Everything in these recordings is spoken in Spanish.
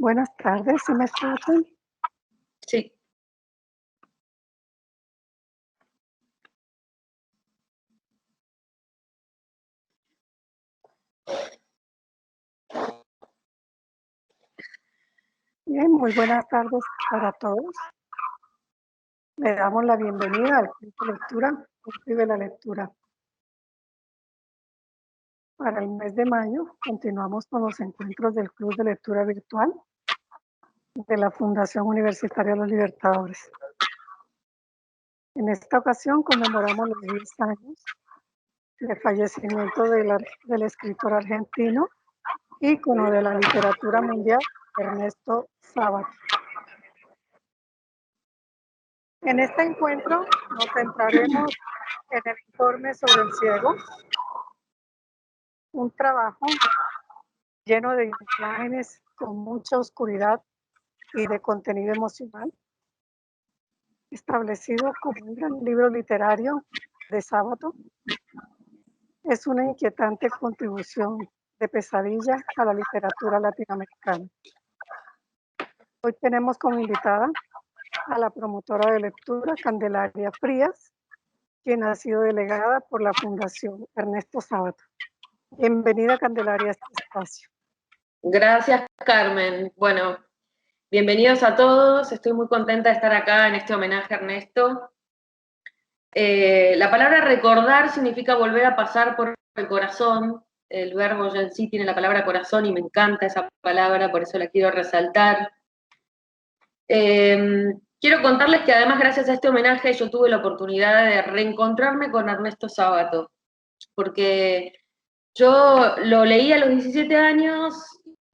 Buenas tardes, ¿sí me escuchan? Sí. Bien, muy buenas tardes para todos. Le damos la bienvenida al Club de Lectura, Vive la Lectura. Para el mes de mayo continuamos con los encuentros del Club de Lectura Virtual de la Fundación Universitaria Los Libertadores. En esta ocasión conmemoramos los 10 años del fallecimiento del escritor argentino, ícono de la literatura mundial, Ernesto Sábato. En este encuentro nos centraremos en el informe sobre el ciego, un trabajo lleno de imágenes con mucha oscuridad y de contenido emocional, establecido como un gran libro literario de Sábato. Es una inquietante contribución de pesadilla a la literatura latinoamericana. Hoy tenemos como invitada a la promotora de lectura, Candelaria Frías, quien ha sido delegada por la Fundación Ernesto Sábato. Bienvenida, Candelaria, a este espacio. Gracias, Carmen. Bueno, bienvenidos a todos. Estoy muy contenta de estar acá en este homenaje a Ernesto. La palabra recordar significa volver a pasar por el corazón. El verbo ya en sí tiene la palabra corazón y me encanta esa palabra, por eso la quiero resaltar. Quiero contarles que además gracias a este homenaje yo tuve la oportunidad de reencontrarme con Ernesto Sábato, porque yo lo leí a los 17 años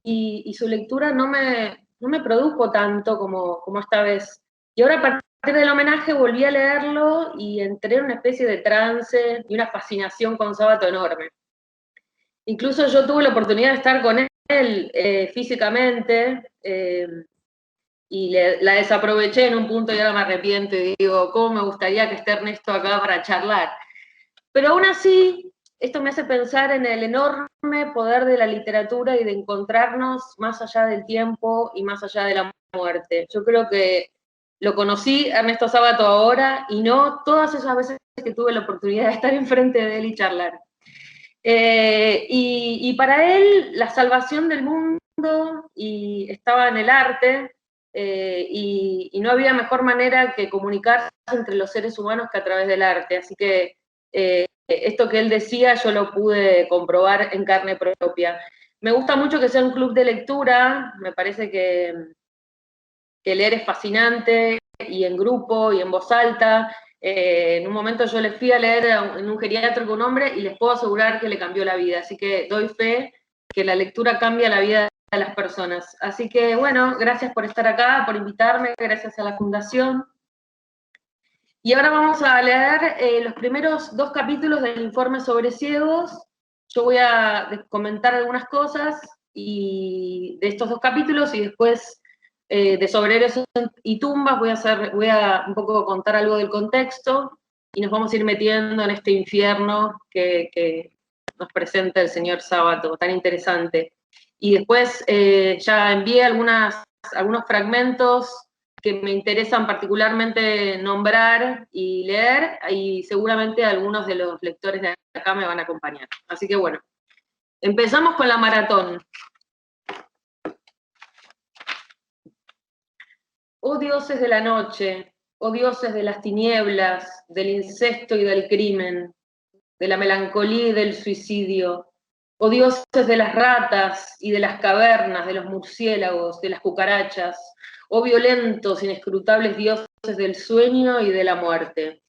y su lectura no me produjo tanto como esta vez. Y ahora a partir del homenaje volví a leerlo y entré en una especie de trance y una fascinación con Sábato enorme. Incluso yo tuve la oportunidad de estar con él físicamente y la desaproveché en un punto y ahora me arrepiento y digo, ¿cómo me gustaría que esté Ernesto acá para charlar? Pero aún así, esto me hace pensar en el enorme poder de la literatura y de encontrarnos más allá del tiempo y más allá de la muerte. Yo creo que lo conocí a Ernesto Sábato ahora y no todas esas veces que tuve la oportunidad de estar enfrente de él y charlar. Y para él la salvación del mundo estaba en el arte y no había mejor manera que comunicarse entre los seres humanos que a través del arte. Así que esto que él decía yo lo pude comprobar en carne propia. Me gusta mucho que sea un club de lectura, me parece que leer es fascinante, y en grupo, y en voz alta. En un momento yo le fui a leer en un geriátrico un hombre y les puedo asegurar que le cambió la vida. Así que doy fe que la lectura cambia la vida de las personas. Así que bueno, gracias por estar acá, por invitarme, gracias a la Fundación. Y ahora vamos a leer los primeros 2 capítulos del informe sobre ciegos. Yo voy a comentar algunas cosas de estos 2 capítulos y después de sobre héroes y tumbas voy a un poco contar algo del contexto y nos vamos a ir metiendo en este infierno que nos presenta el señor Sábato, tan interesante. Y después ya envié algunos fragmentos que me interesan particularmente nombrar y leer, y seguramente algunos de los lectores de acá me van a acompañar. Así que bueno, empezamos con la maratón. Oh dioses de la noche, oh dioses de las tinieblas, del incesto y del crimen, de la melancolía y del suicidio, oh dioses de las ratas y de las cavernas, de los murciélagos, de las cucarachas, oh violentos, inescrutables dioses del sueño y de la muerte.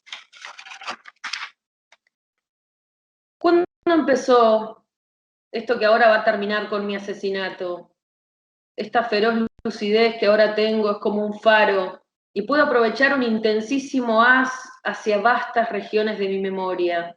¿Cuándo empezó esto que ahora va a terminar con mi asesinato? Esta feroz lucidez que ahora tengo es como un faro y puedo aprovechar un intensísimo haz hacia vastas regiones de mi memoria.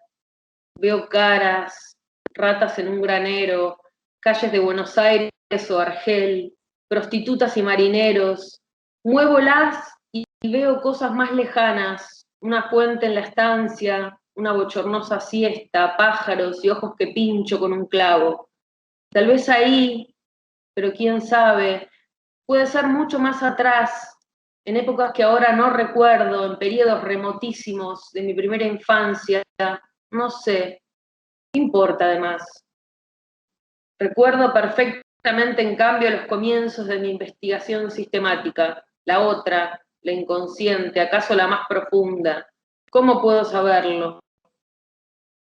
Veo caras, ratas en un granero, calles de Buenos Aires o Argel, prostitutas y marineros. Muévolas y veo cosas más lejanas, una fuente en la estancia, una bochornosa siesta, pájaros y ojos que pincho con un clavo. Tal vez ahí, pero quién sabe, puede ser mucho más atrás, en épocas que ahora no recuerdo, en periodos remotísimos de mi primera infancia, no sé, ¿qué importa además? Recuerdo perfectamente, en cambio, los comienzos de mi investigación sistemática, la otra, la inconsciente, acaso la más profunda. ¿Cómo puedo saberlo?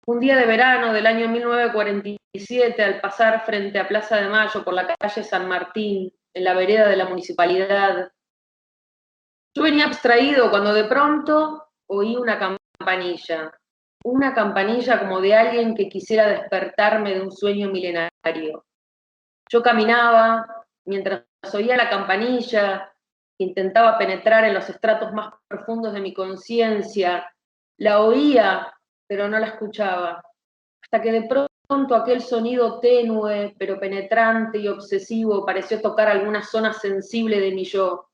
Un día de verano del año 1947, al pasar frente a Plaza de Mayo por la calle San Martín, en la vereda de la municipalidad, yo venía abstraído cuando de pronto oí una campanilla como de alguien que quisiera despertarme de un sueño milenario. Yo caminaba mientras oía la campanilla, intentaba penetrar en los estratos más profundos de mi conciencia, la oía, pero no la escuchaba, hasta que de pronto aquel sonido tenue, pero penetrante y obsesivo pareció tocar alguna zona sensible de mi yo.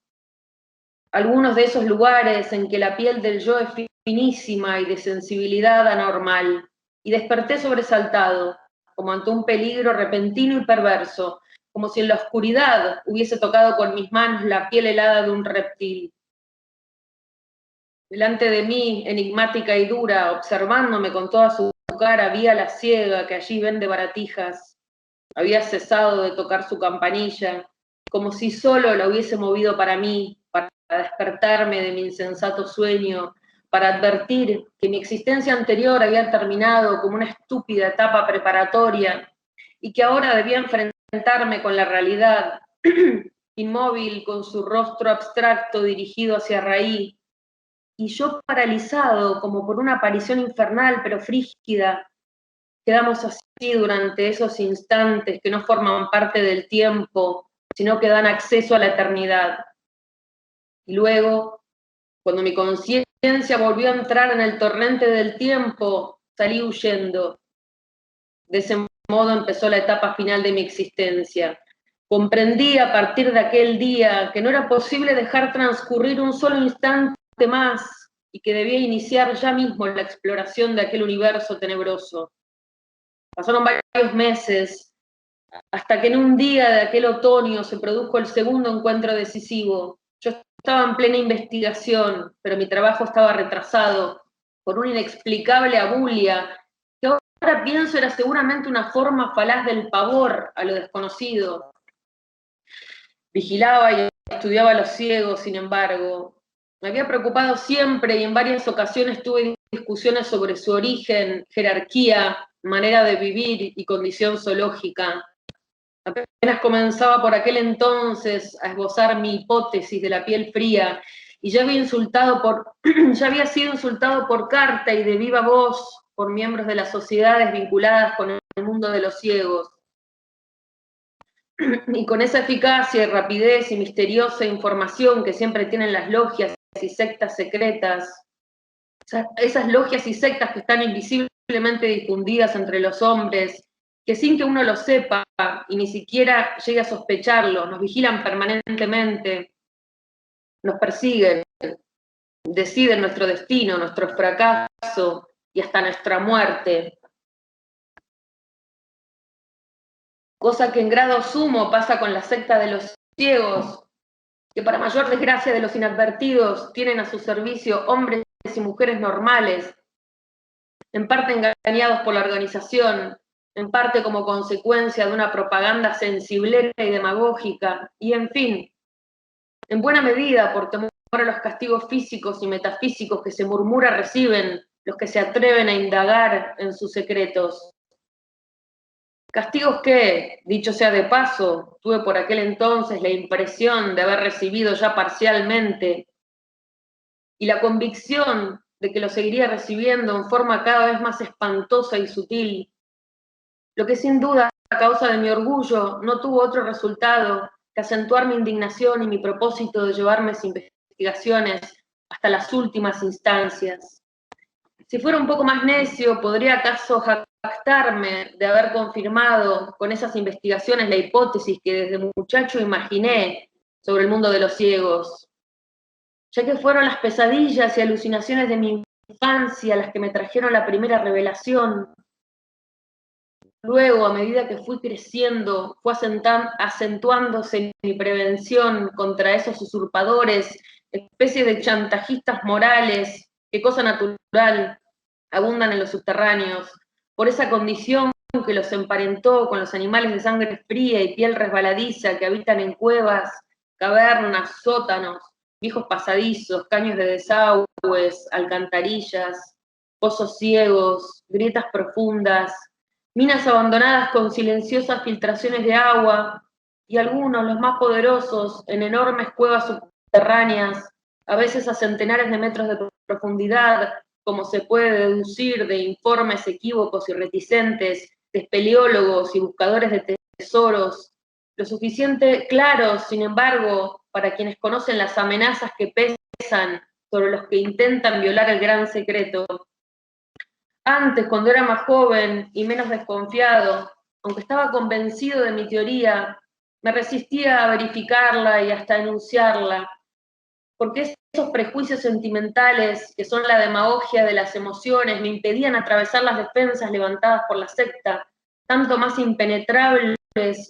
Algunos de esos lugares en que la piel del yo es finísima y de sensibilidad anormal, y desperté sobresaltado, como ante un peligro repentino y perverso, como si en la oscuridad hubiese tocado con mis manos la piel helada de un reptil. Delante de mí, enigmática y dura, observándome con toda su cara, vi a la ciega que allí vende baratijas. Había cesado de tocar su campanilla, como si solo la hubiese movido para mí, para despertarme de mi insensato sueño, para advertir que mi existencia anterior había terminado como una estúpida etapa preparatoria y que ahora debía enfrentarme con la realidad, inmóvil, con su rostro abstracto dirigido hacia raíz, y yo paralizado como por una aparición infernal pero frígida. Quedamos así durante esos instantes que no forman parte del tiempo, sino que dan acceso a la eternidad. Y luego, cuando mi conciencia volvió a entrar en el torrente del tiempo, salí huyendo. De ese modo empezó la etapa final de mi existencia. Comprendí a partir de aquel día que no era posible dejar transcurrir un solo instante más y que debía iniciar ya mismo la exploración de aquel universo tenebroso. Pasaron varios meses, hasta que en un día de aquel otoño se produjo el segundo encuentro decisivo. Yo estaba en plena investigación, pero mi trabajo estaba retrasado por una inexplicable abulia, que ahora pienso era seguramente una forma falaz del pavor a lo desconocido. Vigilaba y estudiaba a los ciegos, sin embargo. Me había preocupado siempre y en varias ocasiones tuve discusiones sobre su origen, jerarquía, manera de vivir y condición zoológica. Apenas comenzaba por aquel entonces a esbozar mi hipótesis de la piel fría y ya había sido insultado por carta y de viva voz por miembros de las sociedades vinculadas con el mundo de los ciegos. Y con esa eficacia y rapidez y misteriosa información que siempre tienen las logias y sectas secretas, esas logias y sectas que están invisiblemente difundidas entre los hombres, que sin que uno lo sepa y ni siquiera llegue a sospecharlo, nos vigilan permanentemente, nos persiguen, deciden nuestro destino, nuestro fracaso y hasta nuestra muerte. Cosa que en grado sumo pasa con la secta de los ciegos, que para mayor desgracia de los inadvertidos tienen a su servicio hombres y mujeres normales, en parte engañados por la organización, en parte como consecuencia de una propaganda sensiblera y demagógica, y en fin, en buena medida por temor a los castigos físicos y metafísicos que se murmura reciben los que se atreven a indagar en sus secretos. Castigos que, dicho sea de paso, tuve por aquel entonces la impresión de haber recibido ya parcialmente y la convicción de que lo seguiría recibiendo en forma cada vez más espantosa y sutil, lo que sin duda, a causa de mi orgullo, no tuvo otro resultado que acentuar mi indignación y mi propósito de llevar mis investigaciones hasta las últimas instancias. Si fuera un poco más necio, ¿podría acaso jactarme de haber confirmado con esas investigaciones la hipótesis que desde muchacho imaginé sobre el mundo de los ciegos? Ya que fueron las pesadillas y alucinaciones de mi infancia las que me trajeron la primera revelación. Luego, a medida que fui creciendo, fue acentuándose mi prevención contra esos usurpadores, especie de chantajistas morales, que cosa natural, abundan en los subterráneos, por esa condición que los emparentó con los animales de sangre fría y piel resbaladiza que habitan en cuevas, cavernas, sótanos, viejos pasadizos, caños de desagües, alcantarillas, pozos ciegos, grietas profundas, minas abandonadas con silenciosas filtraciones de agua, y algunos, los más poderosos, en enormes cuevas subterráneas, a veces a centenares de metros de profundidad, como se puede deducir de informes equívocos y reticentes de espeleólogos y buscadores de tesoros, lo suficiente claros, sin embargo, para quienes conocen las amenazas que pesan sobre los que intentan violar el gran secreto. Antes, cuando era más joven y menos desconfiado, aunque estaba convencido de mi teoría, me resistía a verificarla y hasta a enunciarla, porque esos prejuicios sentimentales, que son la demagogia de las emociones, me impedían atravesar las defensas levantadas por la secta, tanto más impenetrables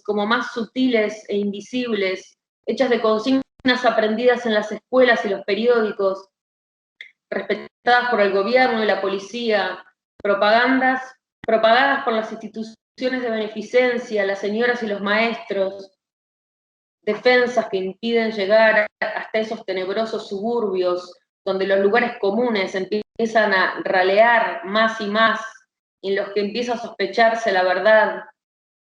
como más sutiles e invisibles, hechas de consignas aprendidas en las escuelas y los periódicos, respetadas por el gobierno y la policía, propagadas por las instituciones de beneficencia, las señoras y los maestros, defensas que impiden llegar hasta esos tenebrosos suburbios donde los lugares comunes empiezan a ralear más y más, y en los que empieza a sospecharse la verdad.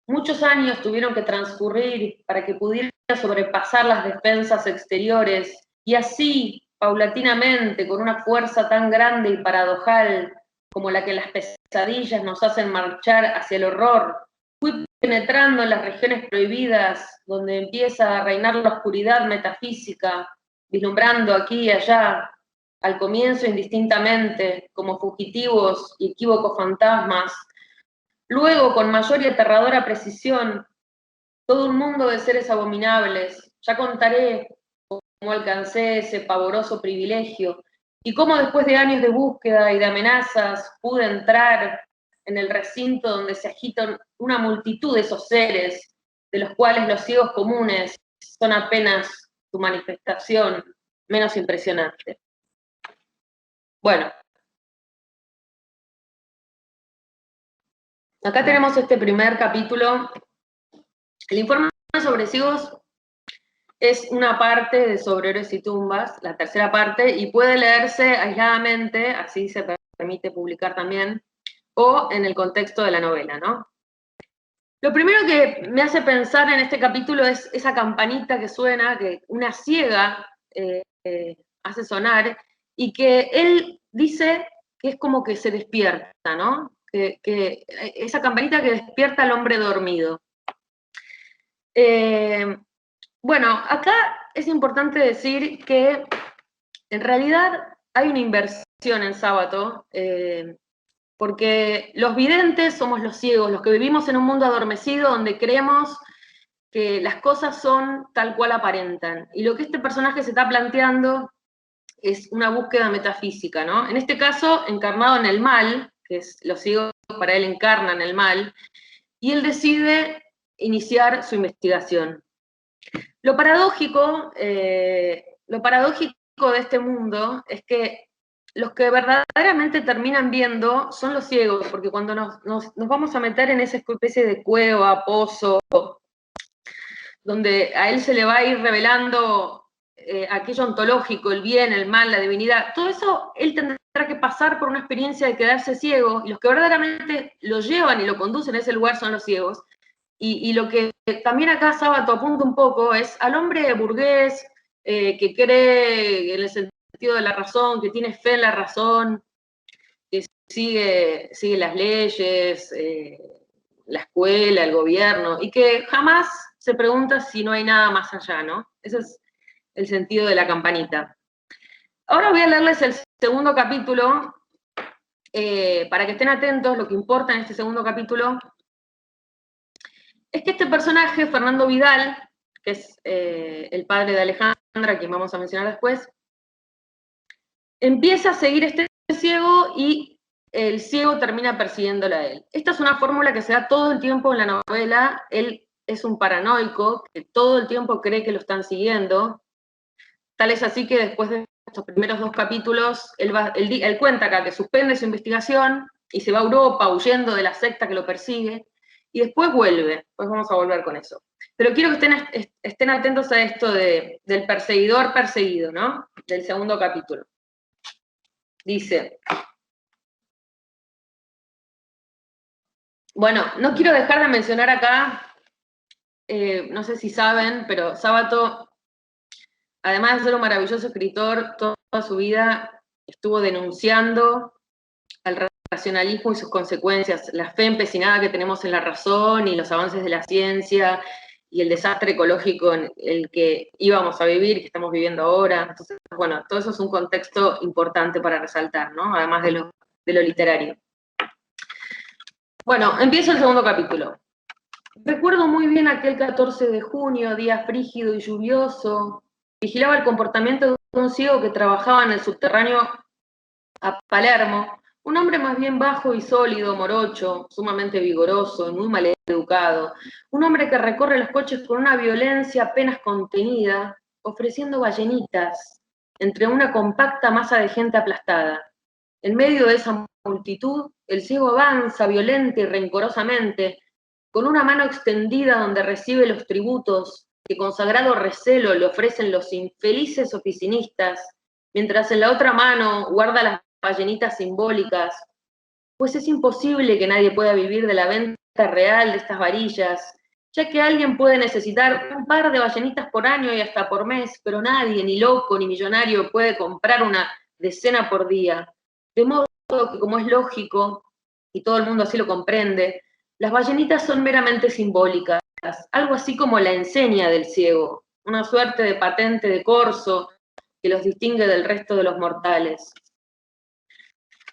Muchos años tuvieron que transcurrir para que pudiera sobrepasar las defensas exteriores, y así, paulatinamente, con una fuerza tan grande y paradojal como la que las pesadillas nos hacen marchar hacia el horror, fui penetrando en las regiones prohibidas, donde empieza a reinar la oscuridad metafísica, vislumbrando aquí y allá, al comienzo indistintamente, como fugitivos y equívocos fantasmas, luego con mayor y aterradora precisión, todo un mundo de seres abominables. Ya contaré cómo alcancé ese pavoroso privilegio y cómo después de años de búsqueda y de amenazas pude entrar en el recinto donde se agitan una multitud de esos seres, de los cuales los ciegos comunes son apenas su manifestación menos impresionante. Bueno, acá tenemos este primer capítulo. El informe sobre ciegos es una parte de Sobre Héroes y Tumbas, la tercera parte, y puede leerse aisladamente, así se permite publicar también, o en el contexto de la novela, ¿no? Lo primero que me hace pensar en este capítulo es esa campanita que suena, que una ciega hace sonar, y que él dice que es como que se despierta, ¿no? Que esa campanita que despierta al hombre dormido. Bueno, acá es importante decir que en realidad hay una inversión en Sábato, porque los videntes somos los ciegos, los que vivimos en un mundo adormecido donde creemos que las cosas son tal cual aparentan. Y lo que este personaje se está planteando es una búsqueda metafísica, ¿no? En este caso, encarnado en el mal, que es los ciegos para él encarnan el mal, y él decide iniciar su investigación. Lo paradójico de este mundo es que los que verdaderamente terminan viendo son los ciegos, porque cuando nos vamos a meter en esa especie de cueva, pozo, donde a él se le va a ir revelando aquello ontológico, el bien, el mal, la divinidad, todo eso él tendrá que pasar por una experiencia de quedarse ciego, y los que verdaderamente lo llevan y lo conducen a ese lugar son los ciegos. Y lo que también acá Sábato apunta un poco es al hombre burgués que cree en el sentido de la razón, que tiene fe en la razón, que sigue las leyes, la escuela, el gobierno, y que jamás se pregunta si no hay nada más allá, ¿no? Ese es el sentido de la campanita. Ahora voy a leerles el segundo capítulo, para que estén atentos. Lo que importa en este segundo capítulo es que este personaje, Fernando Vidal, que es el padre de Alejandra, quien vamos a mencionar después, empieza a seguir este ciego y el ciego termina persiguiéndola a él. Esta es una fórmula que se da todo el tiempo en la novela. Él es un paranoico que todo el tiempo cree que lo están siguiendo. Tal es así que después de estos primeros 2 capítulos, él cuenta acá que suspende su investigación y se va a Europa huyendo de la secta que lo persigue, y después vuelve. Pues vamos a volver con eso. Pero quiero que estén atentos a esto del perseguidor perseguido, ¿no? Del segundo capítulo. Dice: bueno, no quiero dejar de mencionar acá, no sé si saben, pero Sábato, además de ser un maravilloso escritor, toda su vida estuvo denunciando al racionalismo y sus consecuencias, la fe empecinada que tenemos en la razón y los avances de la ciencia y el desastre ecológico en el que íbamos a vivir, que estamos viviendo ahora. Entonces, bueno, todo eso es un contexto importante para resaltar, ¿no? Además de lo literario. Bueno, empiezo el segundo capítulo. Recuerdo muy bien aquel 14 de junio, día frígido y lluvioso. Vigilaba el comportamiento de un ciego que trabajaba en el subterráneo a Palermo, un hombre más bien bajo y sólido, morocho, sumamente vigoroso y muy mal educado, un hombre que recorre los coches con una violencia apenas contenida, ofreciendo ballenitas entre una compacta masa de gente aplastada. En medio de esa multitud, el ciego avanza violenta y rencorosamente, con una mano extendida donde recibe los tributos que con sagrado recelo le ofrecen los infelices oficinistas, mientras en la otra mano guarda las ballenitas simbólicas, pues es imposible que nadie pueda vivir de la venta real de estas varillas, ya que alguien puede necesitar un par de ballenitas por año y hasta por mes, pero nadie, ni loco ni millonario, puede comprar una decena por día. De modo que, como es lógico, y todo el mundo así lo comprende, las ballenitas son meramente simbólicas, algo así como la enseña del ciego, una suerte de patente de corso que los distingue del resto de los mortales.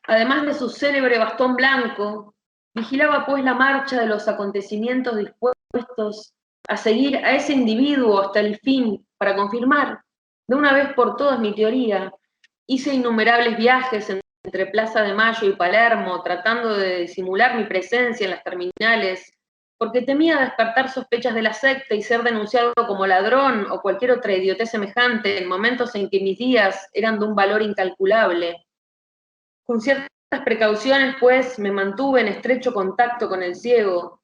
Además de su célebre bastón blanco, vigilaba pues la marcha de los acontecimientos dispuestos a seguir a ese individuo hasta el fin para confirmar de una vez por todas mi teoría. Hice innumerables viajes entre Plaza de Mayo y Palermo, tratando de disimular mi presencia en las terminales, porque temía despertar sospechas de la secta y ser denunciado como ladrón o cualquier otra idiotez semejante en momentos en que mis días eran de un valor incalculable. Con ciertas precauciones, pues, me mantuve en estrecho contacto con el ciego,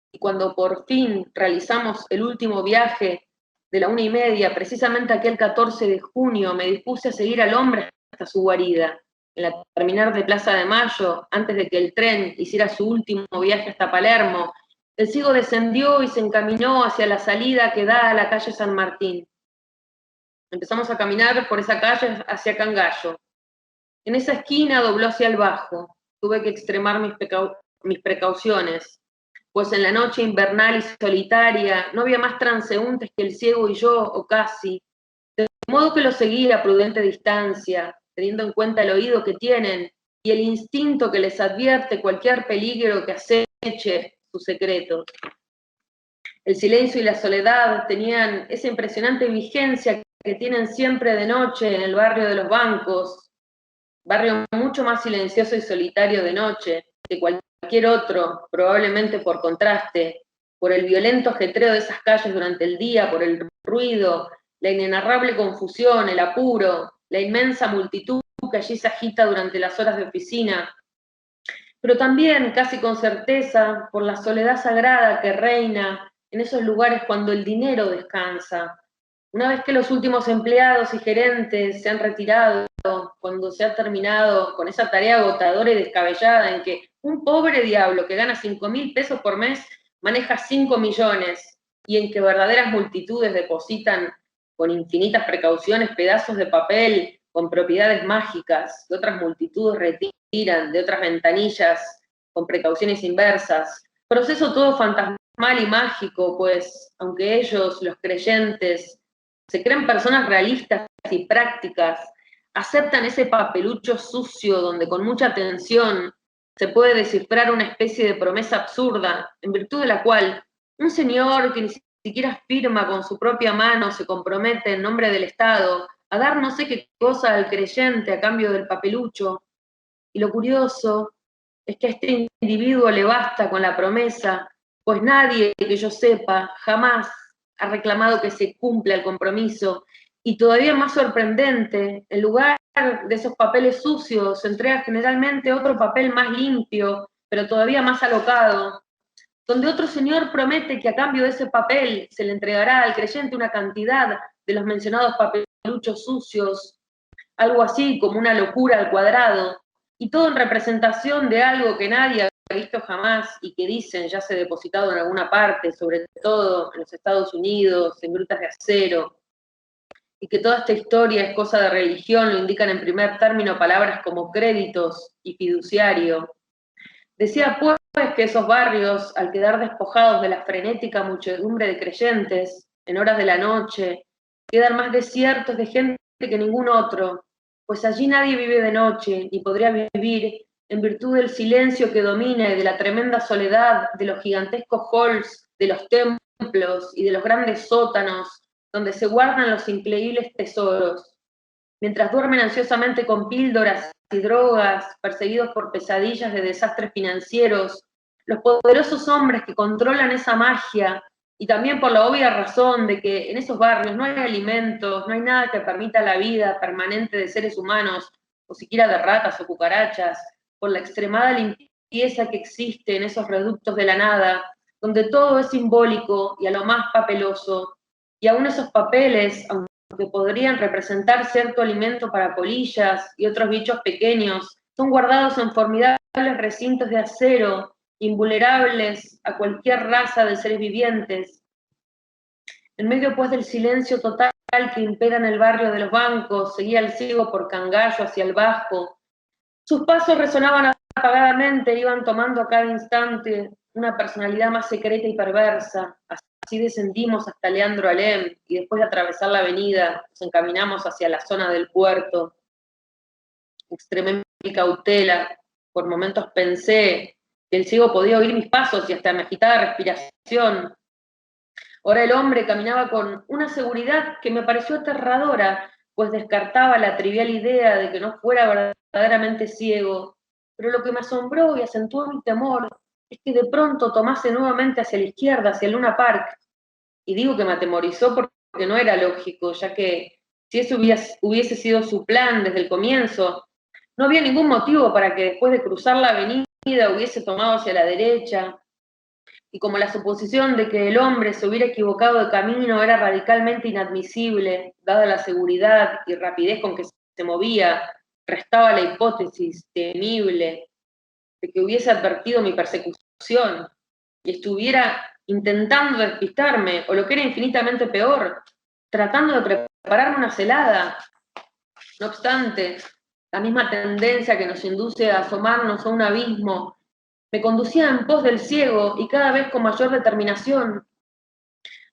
y cuando por fin realizamos el último viaje de la 1:30, precisamente aquel 14 de junio, me dispuse a seguir al hombre hasta su guarida, en la terminal de Plaza de Mayo, antes de que el tren hiciera su último viaje hasta Palermo. El ciego descendió y se encaminó hacia la salida que da a la calle San Martín. Empezamos a caminar por esa calle hacia Cangallo. En esa esquina dobló hacia el bajo. Tuve que extremar mis precauciones, pues en la noche invernal y solitaria no había más transeúntes que el ciego y yo, o casi, de modo que lo seguí a prudente distancia, teniendo en cuenta el oído que tienen y el instinto que les advierte cualquier peligro que aceche sus secretos. El silencio y la soledad tenían esa impresionante vigencia que tienen siempre de noche en el barrio de los bancos, barrio mucho más silencioso y solitario de noche que cualquier otro, probablemente por contraste, por el violento ajetreo de esas calles durante el día, por el ruido, la inenarrable confusión, el apuro, la inmensa multitud que allí se agita durante las horas de oficina, pero también, casi con certeza, por la soledad sagrada que reina en esos lugares cuando el dinero descansa. Una vez que los últimos empleados y gerentes se han retirado, cuando se ha terminado con esa tarea agotadora y descabellada en que un pobre diablo que gana 5.000 pesos por mes maneja 5 millones y en que verdaderas multitudes depositan con infinitas precauciones pedazos de papel con propiedades mágicas que otras multitudes retiran de otras ventanillas con precauciones inversas. Proceso todo fantasmal y mágico, pues aunque ellos, los creyentes, se creen personas realistas y prácticas, aceptan ese papelucho sucio donde con mucha atención se puede descifrar una especie de promesa absurda, en virtud de la cual un señor que ni siquiera firma con su propia mano se compromete en nombre del Estado a dar no sé qué cosa al creyente a cambio del papelucho, Y lo curioso es que a este individuo le basta con la promesa, pues nadie que yo sepa jamás ha reclamado que se cumpla el compromiso. Y todavía más sorprendente, en lugar de esos papeles sucios, se entrega generalmente otro papel más limpio, pero todavía más alocado, donde otro señor promete que a cambio de ese papel se le entregará al creyente una cantidad de los mencionados papeluchos sucios, algo así como una locura al cuadrado, y todo en representación de algo que nadie ha visto jamás y que dicen ya se ha depositado en alguna parte, sobre todo en los Estados Unidos, en grutas de acero, y que toda esta historia es cosa de religión, lo indican en primer término palabras como créditos y fiduciario. Decía pues que esos barrios, al quedar despojados de la frenética muchedumbre de creyentes, en horas de la noche, quedan más desiertos de gente que ningún otro, pues allí nadie vive de noche, ni podría vivir, en virtud del silencio que domina y de la tremenda soledad de los gigantescos halls, de los templos y de los grandes sótanos, donde se guardan los increíbles tesoros. Mientras duermen ansiosamente con píldoras y drogas, perseguidos por pesadillas de desastres financieros, los poderosos hombres que controlan esa magia, y también por la obvia razón de que en esos barrios no hay alimentos, no hay nada que permita la vida permanente de seres humanos, o siquiera de ratas o cucarachas, por la extremada limpieza que existe en esos reductos de la nada, donde todo es simbólico y a lo más papeloso, y aún esos papeles, que podrían representar cierto alimento para polillas y otros bichos pequeños, son guardados en formidables recintos de acero, invulnerables a cualquier raza de seres vivientes. En medio, pues, del silencio total que impera en el barrio de los bancos, seguía el ciego por Cangallo hacia el Bajo. Sus pasos resonaban apagadamente, iban tomando a cada instante una personalidad más secreta y perversa. Así descendimos hasta Leandro Alem y después de atravesar la avenida nos encaminamos hacia la zona del puerto. Extremé mi cautela, por momentos pensé que el ciego podía oír mis pasos y hasta mi agitada respiración. Ahora el hombre caminaba con una seguridad que me pareció aterradora, pues descartaba la trivial idea de que no fuera verdaderamente ciego. Pero lo que me asombró y acentuó mi temor es que de pronto tomase nuevamente hacia la izquierda, hacia el Luna Park. Y digo que me atemorizó porque no era lógico, ya que si eso hubiese sido su plan desde el comienzo, no había ningún motivo para que después de cruzar la avenida hubiese tomado hacia la derecha. Y como la suposición de que el hombre se hubiera equivocado de camino era radicalmente inadmisible, dada la seguridad y rapidez con que se movía, restaba la hipótesis temible de que hubiese advertido mi persecución y estuviera intentando despistarme, o lo que era infinitamente peor, tratando de prepararme una celada. No obstante, la misma tendencia que nos induce a asomarnos a un abismo me conducía en pos del ciego y cada vez con mayor determinación.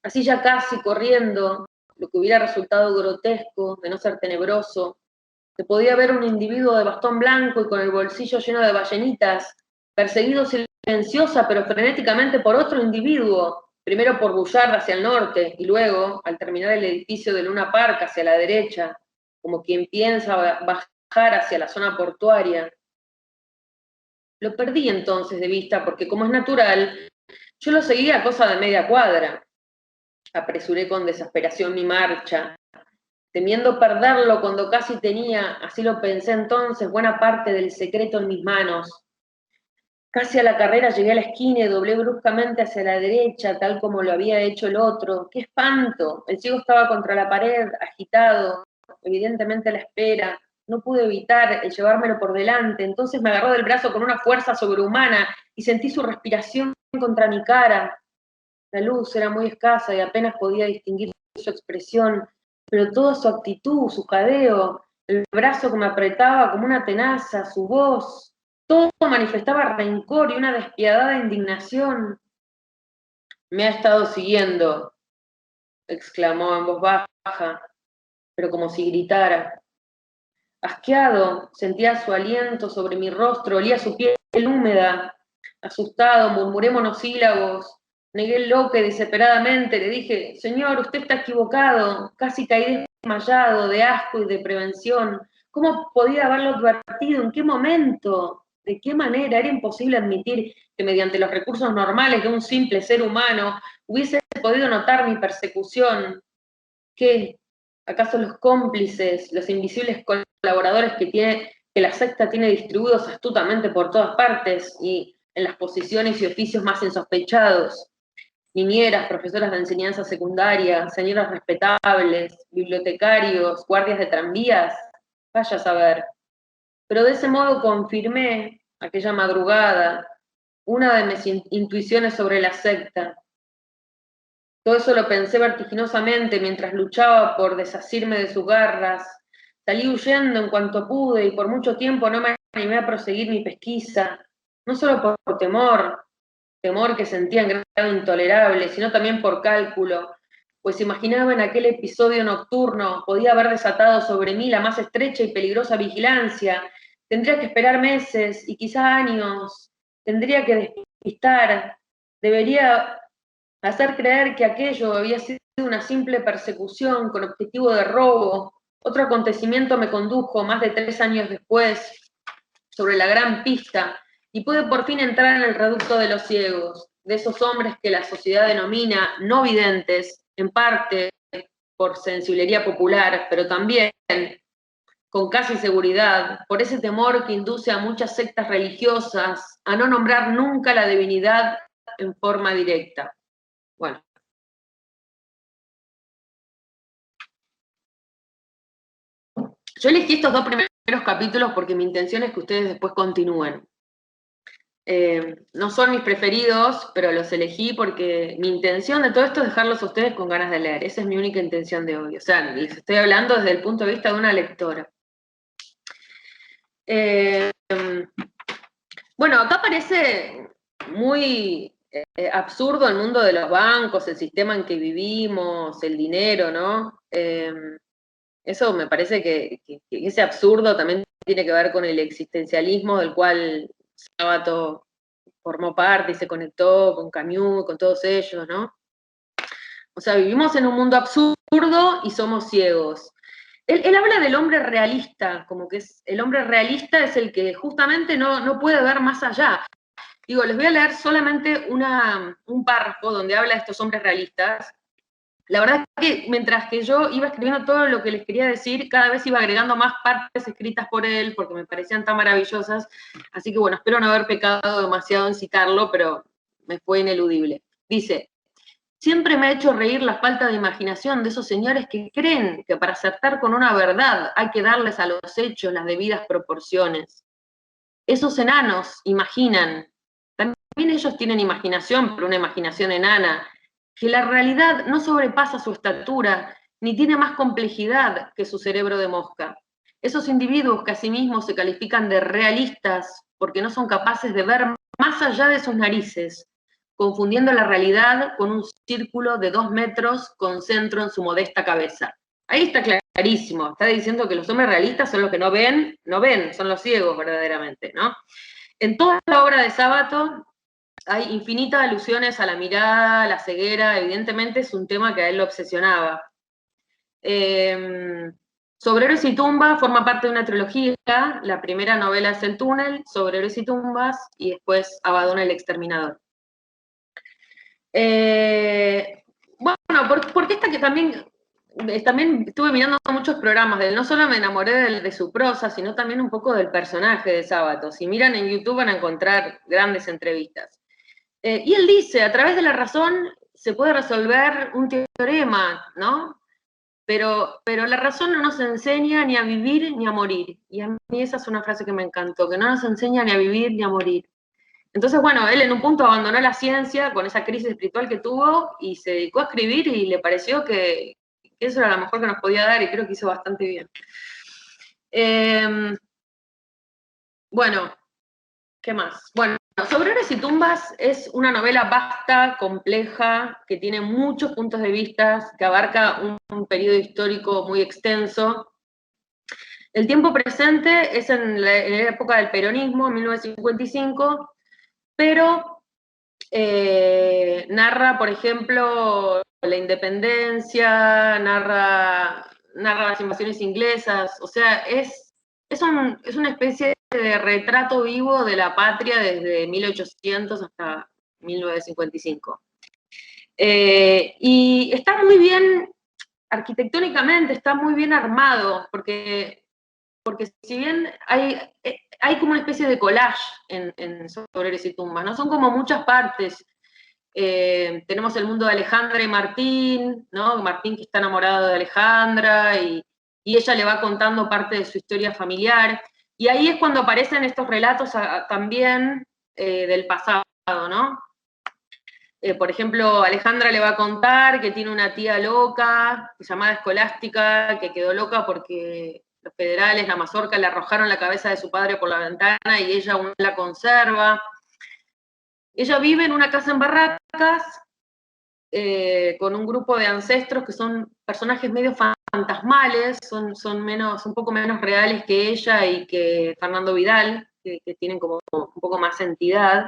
Así ya casi corriendo, lo que hubiera resultado grotesco, de no ser tenebroso, se podía ver un individuo de bastón blanco y con el bolsillo lleno de ballenitas, perseguido silenciosa pero frenéticamente por otro individuo, primero por Bullard hacia el norte y luego, al terminar el edificio de Luna Park hacia la derecha, como quien piensa bajar hacia la zona portuaria. Lo perdí entonces de vista porque, como es natural, yo lo seguía a cosa de media cuadra. Apresuré con desesperación mi marcha, temiendo perderlo cuando casi tenía, así lo pensé entonces, buena parte del secreto en mis manos. Casi a la carrera llegué a la esquina y doblé bruscamente hacia la derecha, tal como lo había hecho el otro. ¡Qué espanto! El ciego estaba contra la pared, agitado, evidentemente a la espera. No pude evitar el llevármelo por delante, entonces me agarró del brazo con una fuerza sobrehumana y sentí su respiración contra mi cara. La luz era muy escasa y apenas podía distinguir su expresión, pero toda su actitud, su jadeo, el brazo que me apretaba como una tenaza, su voz, todo manifestaba rencor y una despiadada indignación. «Me ha estado siguiendo», exclamó en voz baja, pero como si gritara. Asqueado, sentía su aliento sobre mi rostro, olía su piel húmeda. Asustado, murmuré monosílabos. Negué el loque desesperadamente, le dije: «Señor, usted está equivocado». Casi caí desmayado de asco y de prevención. ¿Cómo podía haberlo advertido? ¿En qué momento? ¿De qué manera? Era imposible admitir que mediante los recursos normales de un simple ser humano hubiese podido notar mi persecución. ¿Qué? ¿Acaso los cómplices, los invisibles colaboradores que la secta tiene distribuidos astutamente por todas partes y en las posiciones y oficios más insospechados? Niñeras, profesoras de enseñanza secundaria, señoras respetables, bibliotecarios, guardias de tranvías, vaya a saber. Pero de ese modo confirmé, aquella madrugada, una de mis intuiciones sobre la secta. Todo eso lo pensé vertiginosamente mientras luchaba por desasirme de sus garras. Salí huyendo en cuanto pude y por mucho tiempo no me animé a proseguir mi pesquisa, no solo por temor que sentía en grado intolerable, sino también por cálculo, pues imaginaba en aquel episodio nocturno podía haber desatado sobre mí la más estrecha y peligrosa vigilancia. Tendría que esperar meses y quizá años, tendría que despistar, debería hacer creer que aquello había sido una simple persecución con objetivo de robo. Otro acontecimiento me condujo más de 3 años después sobre la gran pista y pude por fin entrar en el reducto de los ciegos, de esos hombres que la sociedad denomina no videntes, en parte por sensiblería popular, pero también con casi seguridad, por ese temor que induce a muchas sectas religiosas a no nombrar nunca la divinidad en forma directa. Bueno. Yo elegí estos 2 primeros capítulos porque mi intención es que ustedes después continúen. No son mis preferidos, pero los elegí porque mi intención de todo esto es dejarlos a ustedes con ganas de leer. Esa es mi única intención de hoy. O sea, les estoy hablando desde el punto de vista de una lectora. Bueno, acá parece muy absurdo el mundo de los bancos, el sistema en que vivimos, el dinero, ¿no? Eso me parece que ese absurdo también tiene que ver con el existencialismo del cual Sábato formó parte y se conectó con Camus, con todos ellos, ¿no? O sea, vivimos en un mundo absurdo y somos ciegos. Él habla del hombre realista, como que el hombre realista es el que justamente no puede ver más allá. Digo, les voy a leer solamente un párrafo donde habla de estos hombres realistas. La verdad es que mientras que yo iba escribiendo todo lo que les quería decir, cada vez iba agregando más partes escritas por él, porque me parecían tan maravillosas. Así que bueno, espero no haber pecado demasiado en citarlo, pero me fue ineludible. Dice, siempre me ha hecho reír la falta de imaginación de esos señores que creen que para acertar con una verdad hay que darles a los hechos las debidas proporciones. Esos enanos imaginan, también ellos tienen imaginación, pero una imaginación enana, que la realidad no sobrepasa su estatura, ni tiene más complejidad que su cerebro de mosca. Esos individuos que a sí mismos se califican de realistas porque no son capaces de ver más allá de sus narices, confundiendo la realidad con un círculo de 2 metros con centro en su modesta cabeza. Ahí está clarísimo, está diciendo que los hombres realistas son los que no ven, son los ciegos verdaderamente, ¿no? En toda la obra de Sábato hay infinitas alusiones a la mirada, a la ceguera, evidentemente es un tema que a él lo obsesionaba. Sobre Héroes y Tumbas forma parte de una trilogía, la primera novela es El túnel, Sobre Héroes y Tumbas, y después Abaddon el exterminador. Bueno, porque esta que también estuve mirando muchos programas de él, no solo me enamoré de su prosa, sino también un poco del personaje de Sábato. Si miran en YouTube van a encontrar grandes entrevistas. Y él dice, a través de la razón se puede resolver un teorema, ¿no? Pero la razón no nos enseña ni a vivir ni a morir. Y a mí esa es una frase que me encantó, que no nos enseña ni a vivir ni a morir. Entonces, bueno, él en un punto abandonó la ciencia con esa crisis espiritual que tuvo y se dedicó a escribir y le pareció que eso era lo mejor que nos podía dar y creo que hizo bastante bien. Bueno, ¿qué más? Bueno, Sobre Héroes y Tumbas es una novela vasta, compleja, que tiene muchos puntos de vista, que abarca un periodo histórico muy extenso. El tiempo presente es en la época del peronismo, 1955, pero narra, por ejemplo, la independencia, narra las invasiones inglesas, o sea, es es una especie de retrato vivo de la patria desde 1800 hasta 1955. Y está muy bien, arquitectónicamente, está muy bien armado, porque si bien hay como una especie de collage en Sobreros y Tumbas, ¿no? Son como muchas partes. Tenemos el mundo de Alejandra y Martín, ¿no? Martín que está enamorado de Alejandra y ella le va contando parte de su historia familiar. Y ahí es cuando aparecen estos relatos también del pasado, ¿no? Por ejemplo, Alejandra le va a contar que tiene una tía loca, llamada Escolástica, que quedó loca porque los federales, la mazorca, le arrojaron la cabeza de su padre por la ventana y ella aún la conserva. Ella vive en una casa en Barracas, con un grupo de ancestros que son personajes medio fantasmales, son un poco menos reales que ella y que Fernando Vidal, que tienen como un poco más entidad.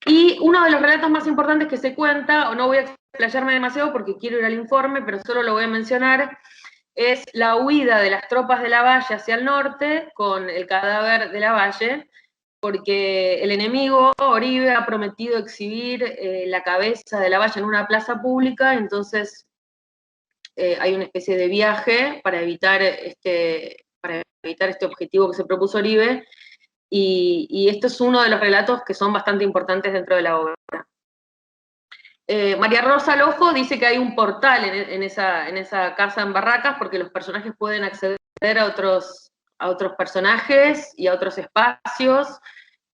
Y uno de los relatos más importantes que se cuenta, o no voy a explayarme demasiado porque quiero ir al informe, pero solo lo voy a mencionar, es la huida de las tropas de Lavalle hacia el norte con el cadáver de Lavalle, porque el enemigo, Oribe, ha prometido exhibir la cabeza de Lavalle en una plaza pública, entonces hay una especie de viaje para evitar este objetivo que se propuso Oribe, y esto es uno de los relatos que son bastante importantes dentro de la obra. María Rosa Lojo dice que hay un portal en esa casa en Barracas porque los personajes pueden acceder a otros personajes y a otros espacios,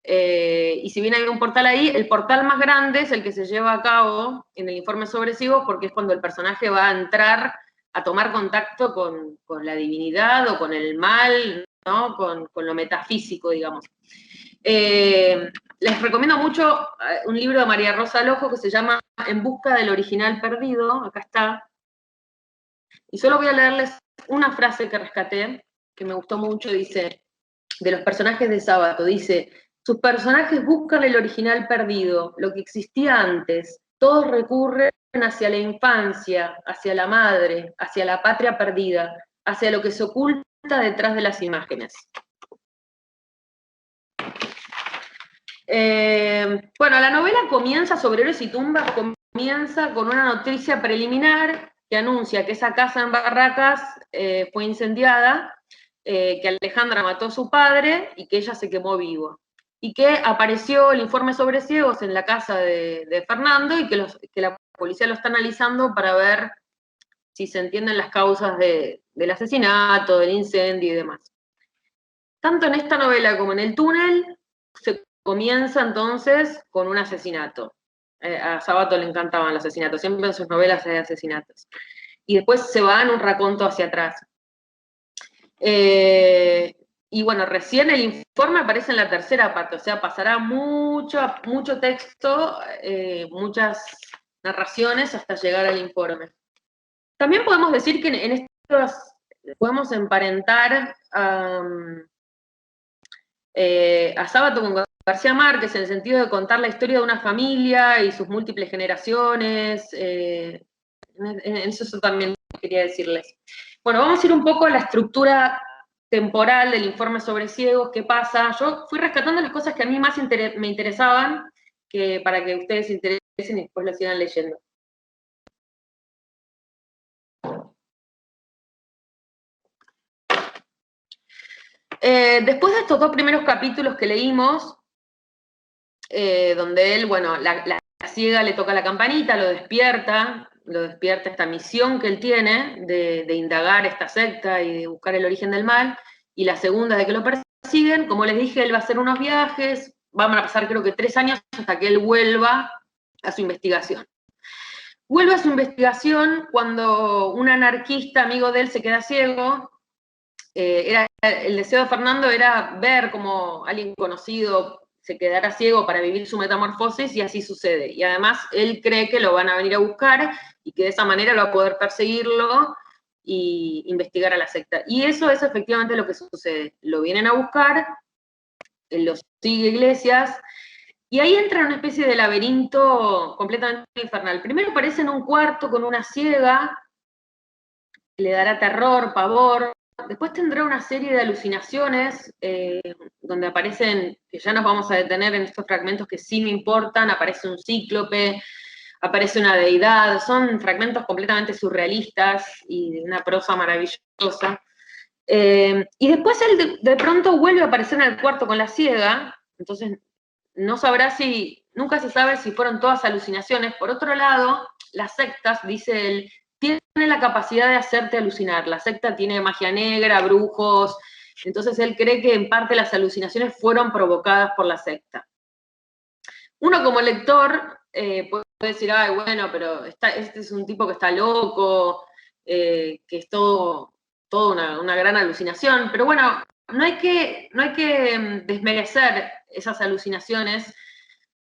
y si bien hay un portal ahí, el portal más grande es el que se lleva a cabo en el informe sobre Sigos, porque es cuando el personaje va a entrar a tomar contacto con la divinidad o con el mal, ¿no? Con lo metafísico, digamos. Les recomiendo mucho un libro de María Rosa Lojo que se llama En busca del original perdido, acá está, y solo voy a leerles una frase que rescaté, que me gustó mucho, dice, de los personajes de Sábato, dice: sus personajes buscan el original perdido, lo que existía antes, todos recurren hacia la infancia, hacia la madre, hacia la patria perdida, hacia lo que se oculta detrás de las imágenes. Bueno, la novela comienza, Sobreros y Tumbas, comienza con una noticia preliminar que anuncia que esa casa en Barracas fue incendiada, que Alejandra mató a su padre y que ella se quemó viva. Y que apareció el informe sobre ciegos en la casa de Fernando y que la policía lo está analizando para ver si se entienden las causas del asesinato, del incendio y demás. Tanto en esta novela como en El túnel se comienza entonces con un asesinato. A Sabato le encantaban los asesinatos, siempre en sus novelas hay asesinatos. Y después se va en un raconto hacia atrás. Y bueno, recién el informe aparece en la tercera parte, o sea, pasará mucho texto, muchas narraciones hasta llegar al informe. También podemos decir que en estos podemos emparentar a Sábato con García Márquez, en el sentido de contar la historia de una familia y sus múltiples generaciones. Eso también quería decirles. Bueno, vamos a ir un poco a la estructura temporal del informe sobre ciegos, qué pasa. Yo fui rescatando las cosas que a mí más me interesaban, para que ustedes se interesen y después lo sigan leyendo. Después de estos dos primeros capítulos que leímos, donde él, bueno, la ciega le toca la campanita, lo despierta esta misión que él tiene de indagar esta secta y de buscar el origen del mal, y la segunda de que lo persiguen. Como les dije, él va a hacer unos viajes, van a pasar creo que 3 años hasta que él vuelva a su investigación. Vuelve a su investigación cuando un anarquista amigo de él se queda ciego. El deseo de Fernando era ver cómo alguien conocido se quedara ciego para vivir su metamorfosis, y así sucede. Y además él cree que lo van a venir a buscar y que de esa manera lo va a poder perseguirlo y investigar a la secta. Y eso es efectivamente lo que sucede. Lo vienen a buscar, él lo sigue Iglesias, y ahí entra en una especie de laberinto completamente infernal. Primero aparece en un cuarto con una ciega, que le dará terror, pavor. después tendrá una serie de alucinaciones donde aparecen, que ya nos vamos a detener en estos fragmentos que sí me importan, aparece un cíclope, aparece una deidad, son fragmentos completamente surrealistas y de una prosa maravillosa. Y después él de pronto vuelve a aparecer en el cuarto con la ciega, entonces no sabrá si, nunca se sabe si fueron todas alucinaciones. Por otro lado, las sectas, dice él, tienen la capacidad de hacerte alucinar. La secta tiene magia negra, brujos, entonces él cree que en parte las alucinaciones fueron provocadas por la secta. Uno como lector puede decir, ay, bueno, pero este es un tipo que está loco, que es todo una gran alucinación, pero bueno, no hay que desmerecer esas alucinaciones,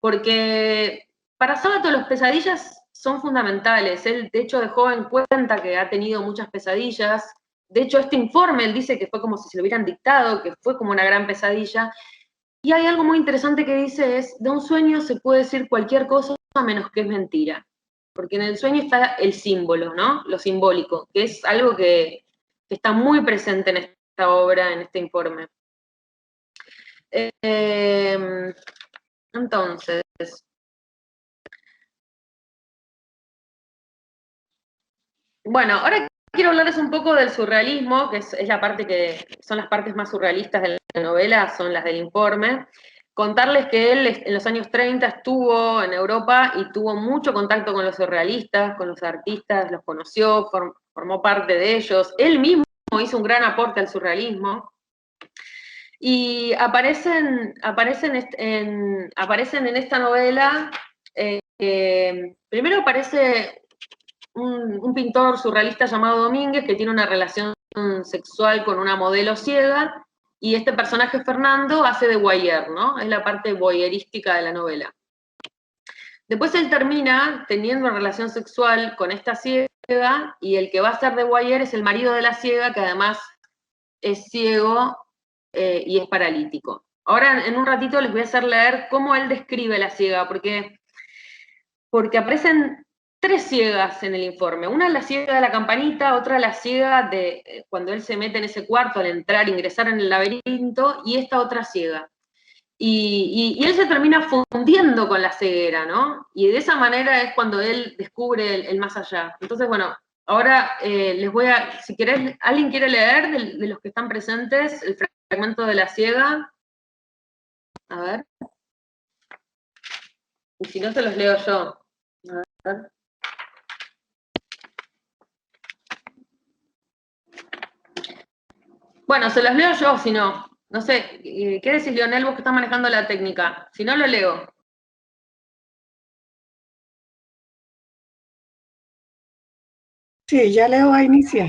porque para Sábato las pesadillas son fundamentales. Él, de hecho, de joven cuenta que ha tenido muchas pesadillas. De hecho, este informe, él dice que fue como si se lo hubieran dictado, que fue como una gran pesadilla. Y hay algo muy interesante que dice es, de un sueño se puede decir cualquier cosa menos que es mentira. Porque en el sueño está el símbolo, ¿no? Lo simbólico, que es algo que está muy presente en esta obra, en este informe. Entonces, bueno, ahora quiero hablarles un poco del surrealismo, que es la parte que son las partes más surrealistas de la novela, son las del informe. Contarles que él en los años 30 estuvo en Europa y tuvo mucho contacto con los surrealistas, con los artistas, los conoció, formó parte de ellos. Él mismo hizo un gran aporte al surrealismo. Y aparecen en esta novela, primero aparece un pintor surrealista llamado Domínguez que tiene una relación sexual con una modelo ciega, y este personaje Fernando hace de voyeur, ¿no? Es la parte voyeurística de la novela. Después él termina teniendo una relación sexual con esta ciega, y el que va a ser de voyeur es el marido de la ciega, que además es ciego y es paralítico. Ahora, en un ratito les voy a hacer leer cómo él describe la ciega, porque aparecen tres ciegas en el informe. Una es la ciega de la campanita, otra la ciega de cuando él se mete en ese cuarto al entrar, ingresar en el laberinto, y esta otra ciega. Y él se termina fundiendo con la ceguera, ¿no? Y de esa manera es cuando él descubre el más allá. Entonces, bueno, ahora les voy a, si querés, ¿alguien quiere leer de los que están presentes el fragmento de la ciega? A ver. Y si no, se los leo yo. A ver. Bueno, se los leo yo, si no. No sé, ¿qué decís, Leonel, vos que estás manejando la técnica? Si no, lo leo. Sí, ya le voy a iniciar.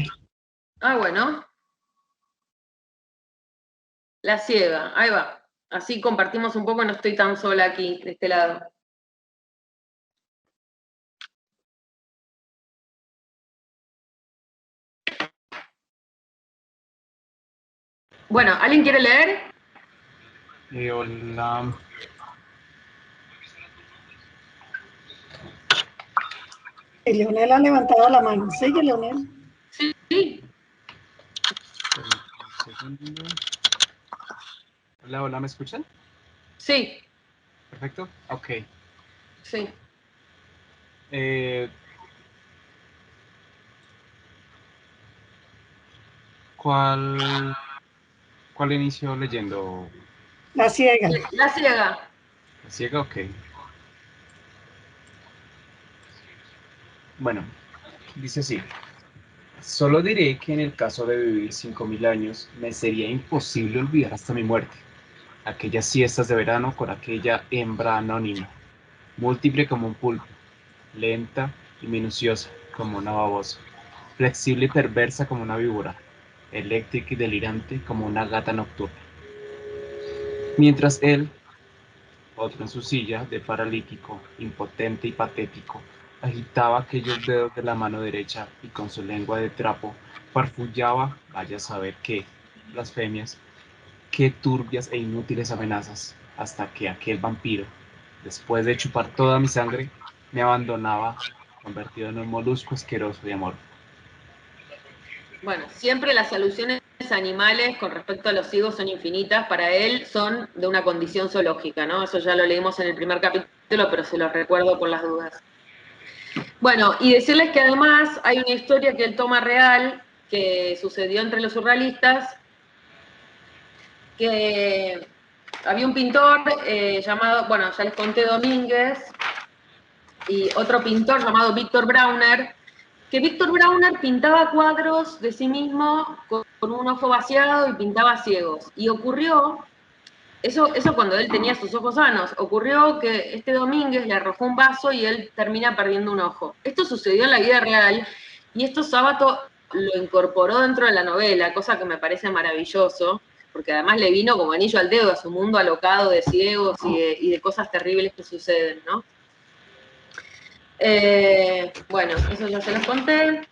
Ah, bueno. La ciega, ahí va. Así compartimos un poco, no estoy tan sola aquí, de este lado. Bueno, ¿alguien quiere leer? Hola. Y Leonel ha levantado la mano. Sigue, Leonel. Sí. Un segundo. Hola, hola, ¿me escuchan? Sí. Perfecto. Ok. Sí. ¿Cuál inicio leyendo? La ciega. La ciega. ¿La ciega? Ok. Bueno, dice así. Solo diré que en el caso de vivir 5000 años, me sería imposible olvidar hasta mi muerte. Aquellas siestas de verano con aquella hembra anónima, múltiple como un pulpo, lenta y minuciosa como una babosa, flexible y perversa como una víbora, eléctrica y delirante como una gata nocturna. Mientras él, otro en su silla de paralítico, impotente y patético, agitaba aquellos dedos de la mano derecha y con su lengua de trapo farfullaba, vaya a saber qué, blasfemias, qué turbias e inútiles amenazas, hasta que aquel vampiro, después de chupar toda mi sangre, me abandonaba, convertido en un molusco asqueroso y amorfo. Bueno, siempre las alusiones animales con respecto a los ciegos son infinitas, para él son de una condición zoológica, ¿no? Eso ya lo leímos en el primer capítulo, pero se los recuerdo por las dudas. Bueno, y decirles que además hay una historia que él toma real, que sucedió entre los surrealistas, que había un pintor llamado, bueno, ya les conté, Domínguez, y otro pintor llamado Víctor Brauner, que Víctor Brauner pintaba cuadros de sí mismo con un ojo vaciado y pintaba ciegos. Y ocurrió, eso cuando él tenía sus ojos sanos, ocurrió que este Domínguez le arrojó un vaso y él termina perdiendo un ojo. Esto sucedió en la vida real y esto Sábato lo incorporó dentro de la novela, cosa que me parece maravilloso, porque además le vino como anillo al dedo a su mundo alocado de ciegos y de cosas terribles que suceden, ¿no? Bueno, eso ya se los conté.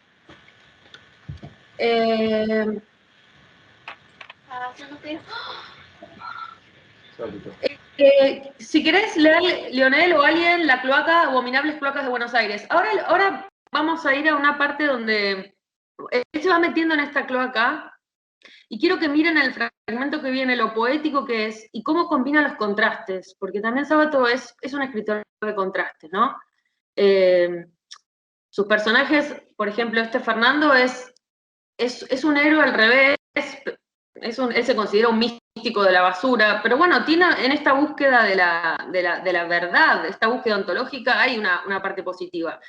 Si querés leer, Leonel o alguien, La cloaca, Abominables Cloacas de Buenos Aires. Ahora vamos a ir a una parte donde él se va metiendo en esta cloaca y quiero que miren el fragmento que viene, lo poético que es y cómo combina los contrastes, porque también Sábato es un escritor de contrastes, ¿no? Sus personajes, por ejemplo, Fernando es un héroe al revés, él se considera un místico de la basura, pero bueno, tiene en esta búsqueda de la verdad, esta búsqueda ontológica, hay una parte positiva.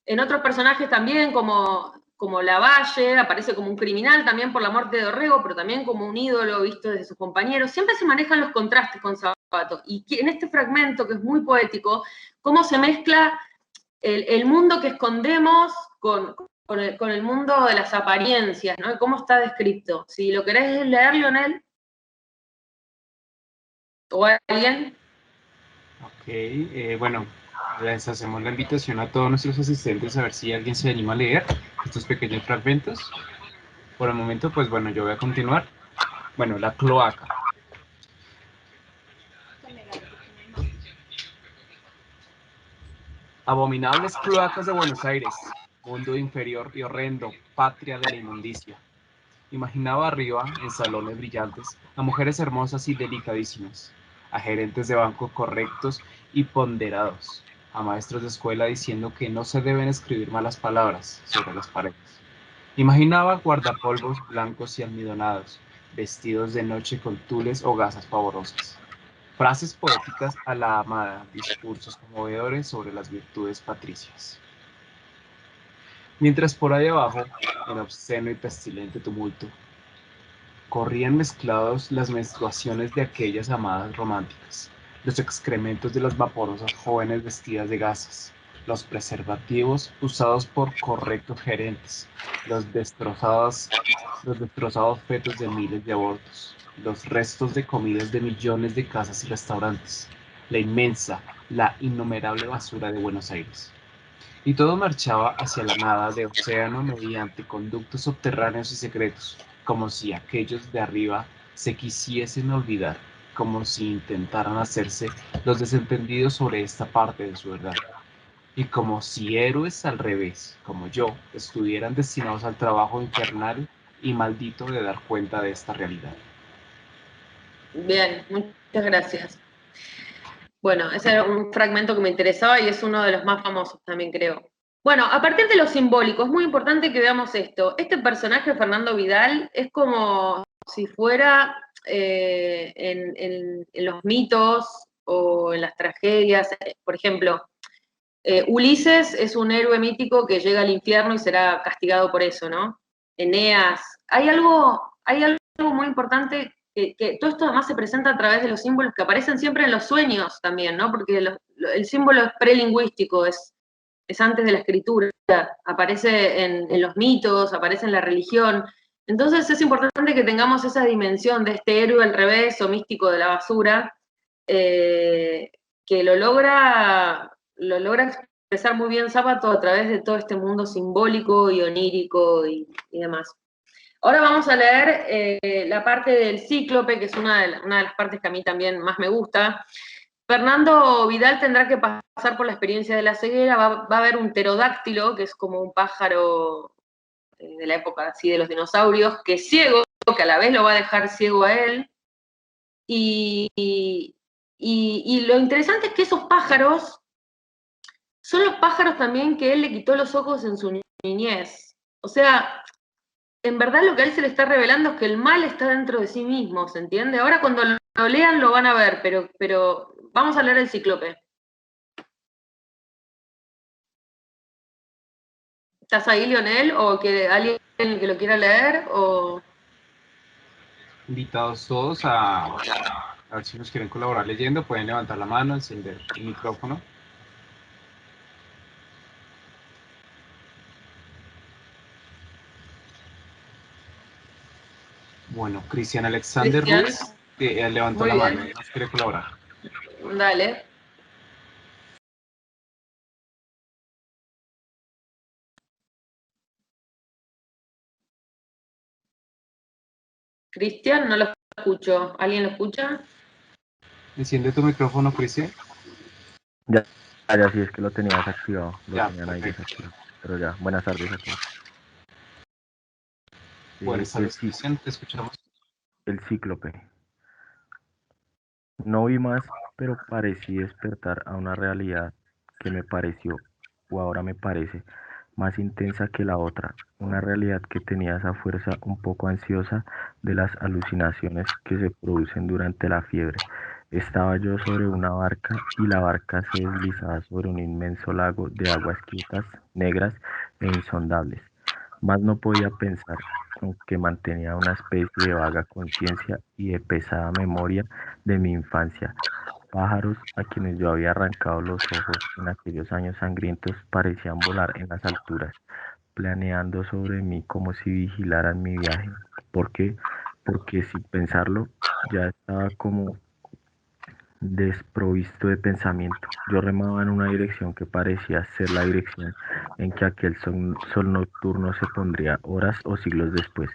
En otros personajes también, como Lavalle, aparece como un criminal también por la muerte de Dorrego, pero también como un ídolo visto desde sus compañeros. Siempre se manejan los contrastes con Sábato. Y en este fragmento, que es muy poético, cómo se mezcla el mundo que escondemos con el mundo de las apariencias, ¿no? Cómo está descrito. Si lo querés leer, Leonel, o alguien. Ok, bueno, les hacemos la invitación a todos nuestros asistentes a ver si alguien se anima a leer estos pequeños fragmentos. Por el momento, pues bueno, yo voy a continuar. Bueno, La cloaca. Abominables cloacas de Buenos Aires, mundo inferior y horrendo, patria de la inmundicia. Imaginaba arriba, en salones brillantes, a mujeres hermosas y delicadísimas, a gerentes de banco correctos y ponderados, a maestros de escuela diciendo que no se deben escribir malas palabras sobre las paredes. Imaginaba guardapolvos blancos y almidonados, vestidos de noche con tules o gasas pavorosas. Frases poéticas a la amada, discursos conmovedores sobre las virtudes patricias. Mientras por ahí abajo, en obsceno y pestilente tumulto, corrían mezclados las menstruaciones de aquellas amadas románticas, los excrementos de las vaporosas jóvenes vestidas de gasas, los preservativos usados por correctos gerentes, los destrozados fetos de miles de abortos, los restos de comidas de millones de casas y restaurantes, la inmensa, la innumerable basura de Buenos Aires. Y todo marchaba hacia la nada de océano mediante conductos subterráneos y secretos, como si aquellos de arriba se quisiesen olvidar, como si intentaran hacerse los desentendidos sobre esta parte de su verdad. Y como si héroes al revés, como yo, estuvieran destinados al trabajo infernal y maldito de dar cuenta de esta realidad. Bien, muchas gracias. Bueno, ese era un fragmento que me interesaba y es uno de los más famosos también, creo. Bueno, a partir de lo simbólico, es muy importante que veamos esto. Este personaje, Fernando Vidal, es como si fuera en los mitos o en las tragedias. Por ejemplo, Ulises es un héroe mítico que llega al infierno y será castigado por eso, ¿no? Eneas. Hay algo muy importante que todo esto además se presenta a través de los símbolos que aparecen siempre en los sueños también, ¿no? Porque el símbolo es prelingüístico, es antes de la escritura, aparece en los mitos, aparece en la religión. Entonces es importante que tengamos esa dimensión de este héroe al revés o místico de la basura, que lo logra expresar muy bien Sábato a través de todo este mundo simbólico y onírico y demás. Ahora vamos a leer la parte del cíclope, que es una de las partes que a mí también más me gusta. Fernando Vidal tendrá que pasar por la experiencia de la ceguera, va a haber un pterodáctilo, que es como un pájaro de la época así de los dinosaurios, que es ciego, que a la vez lo va a dejar ciego a él. Y lo interesante es que esos pájaros son los pájaros también que él le quitó los ojos en su niñez. O sea, en verdad lo que a él se le está revelando es que el mal está dentro de sí mismo, ¿se entiende? Ahora cuando lo lean lo van a ver, pero vamos a leer el Cíclope. ¿Estás ahí, Lionel? ¿O que alguien que lo quiera leer? O... Invitados todos a ver si nos quieren colaborar leyendo, pueden levantar la mano, encender el micrófono. Bueno, Cristian Alexander Ruiz levantó la mano, nos quiere colaborar. Dale. Cristian, no lo escucho. ¿Alguien lo escucha? Enciende tu micrófono, Cristian. Ya sí, es que lo tenía desactivado. Lo tenían ahí desactivado. Pero ya, buenas tardes a todos. Buenas tardes, Cristian, te escuchamos. El Cíclope. No vi más, pero parecí despertar a una realidad que me pareció, o ahora me parece, más intensa que la otra. Una realidad que tenía esa fuerza un poco ansiosa de las alucinaciones que se producen durante la fiebre. Estaba yo sobre una barca y la barca se deslizaba sobre un inmenso lago de aguas quietas, negras e insondables. Mas no podía pensar, aunque mantenía una especie de vaga conciencia y de pesada memoria de mi infancia. Pájaros a quienes yo había arrancado los ojos en aquellos años sangrientos parecían volar en las alturas, planeando sobre mí como si vigilaran mi viaje. ¿Por qué? Porque sin pensarlo ya estaba como desprovisto de pensamiento. Yo remaba en una dirección que parecía ser la dirección en que aquel sol nocturno se pondría horas o siglos después.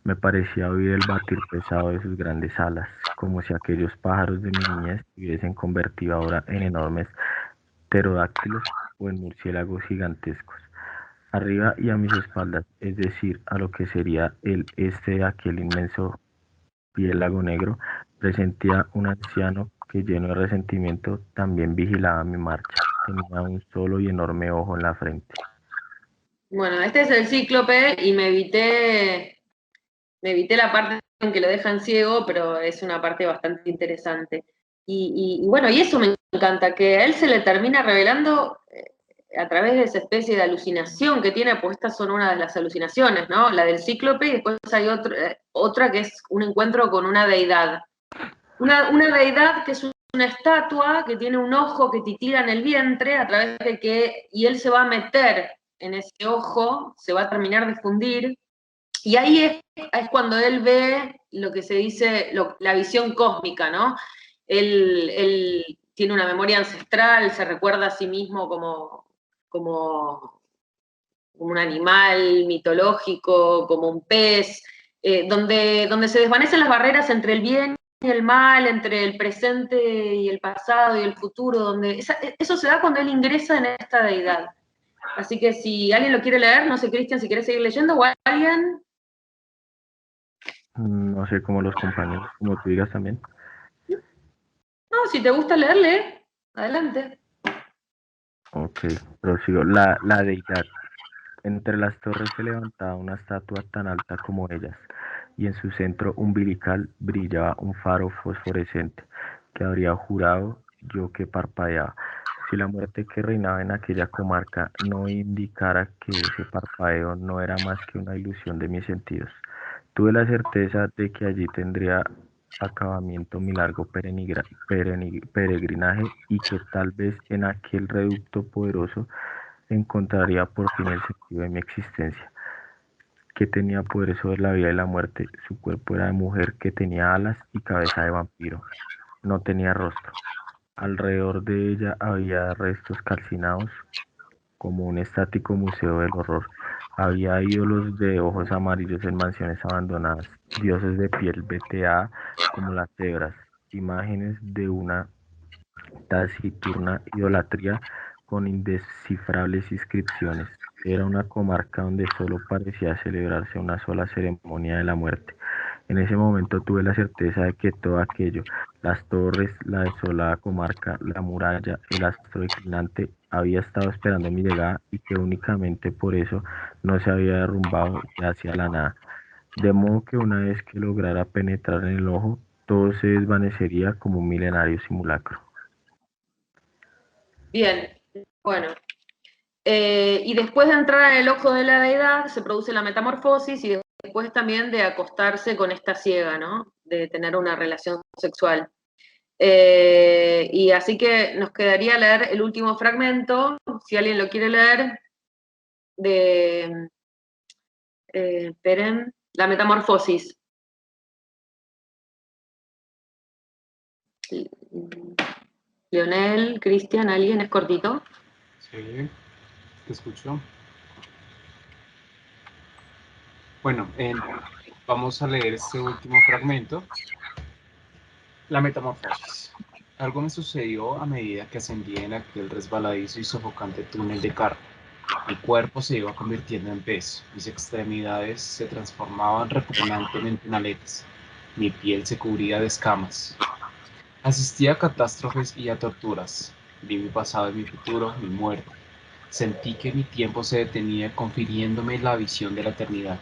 Me parecía oír el batir pesado de sus grandes alas, como si aquellos pájaros de mi niñez se hubiesen convertido ahora en enormes pterodáctilos o en murciélagos gigantescos. Arriba y a mis espaldas, es decir, a lo que sería el este de aquel inmenso piélago negro, presentía un anciano que, lleno de resentimiento, también vigilaba mi marcha. Tenía un solo y enorme ojo en la frente. Bueno, este es el Cíclope y me evité la parte en que lo dejan ciego, pero es una parte bastante interesante. Y bueno, y eso me encanta, que a él se le termina revelando a través de esa especie de alucinación que tiene, pues estas son una de las alucinaciones, ¿no? La del Cíclope, y después hay otra que es un encuentro con una deidad. Una deidad que es una estatua que tiene un ojo que titila en el vientre, a través de que, y él se va a meter en ese ojo, se va a terminar de fundir, y ahí es cuando él ve lo que se dice, la visión cósmica, ¿no? Él tiene una memoria ancestral, se recuerda a sí mismo como un animal mitológico, como un pez, donde se desvanecen las barreras entre el bien y el mal, entre el presente y el pasado y el futuro, donde eso se da cuando él ingresa en esta deidad. Así que si alguien lo quiere leer, no sé, Cristian, si quieres seguir leyendo, o alguien... No sé, como los compañeros, como tú digas también. No, si te gusta leerle, adelante. Ok, prosigo. La deidad. Entre las torres se levantaba una estatua tan alta como ellas, y en su centro umbilical brillaba un faro fosforescente, que habría jurado yo que parpadeaba. Si la muerte que reinaba en aquella comarca no indicara que ese parpadeo no era más que una ilusión de mis sentidos, tuve la certeza de que allí tendría acabamiento mi largo peregrinaje y que tal vez en aquel reducto poderoso encontraría por fin el sentido de mi existencia, que tenía poder sobre la vida y la muerte. Su cuerpo era de mujer que tenía alas y cabeza de vampiro. No tenía rostro. Alrededor de ella había restos calcinados, como un estático museo del horror. Había ídolos de ojos amarillos en mansiones abandonadas, dioses de piel veteada como las cebras, imágenes de una taciturna idolatría con indescifrables inscripciones. Era una comarca donde solo parecía celebrarse una sola ceremonia de la muerte. En ese momento tuve la certeza de que todo aquello, las torres, la desolada comarca, la muralla, el astro declinante, había estado esperando mi llegada y que únicamente por eso no se había derrumbado ya hacia la nada. De modo que una vez que lograra penetrar en el ojo, todo se desvanecería como un milenario simulacro. Bien, bueno. Y después de entrar en el ojo de la deidad, se produce la metamorfosis y después también de acostarse con esta ciega, ¿no? De tener una relación sexual. Y así que nos quedaría leer el último fragmento, si alguien lo quiere leer, de esperen, la metamorfosis. Lionel, Cristian, ¿alguien? ¿Es cortito? Sí, te escucho. Bueno, vamos a leer este último fragmento. La metamorfosis. Algo me sucedió a medida que ascendía en aquel resbaladizo y sofocante túnel de carne. Mi cuerpo se iba convirtiendo en pez, mis extremidades se transformaban repugnantemente en aletas, mi piel se cubría de escamas. Asistí a catástrofes y a torturas. Vi mi pasado y mi futuro, mi muerte. Sentí que mi tiempo se detenía confiriéndome la visión de la eternidad.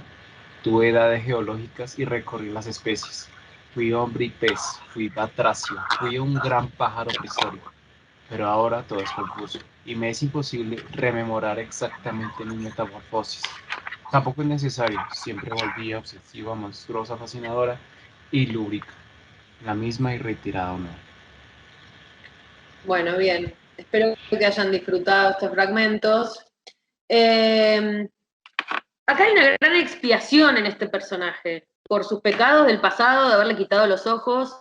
Tuve edades geológicas y recorrí las especies. Fui hombre y pez, fui batracio, fui un gran pájaro prehistórico. Pero ahora todo es confuso y me es imposible rememorar exactamente mi metamorfosis. Tampoco es necesario, siempre volvía obsesiva, monstruosa, fascinadora y lúbrica, la misma y reiterada honor. Bueno, bien. Espero que hayan disfrutado estos fragmentos. Acá hay una gran expiación en este personaje por sus pecados del pasado, de haberle quitado los ojos,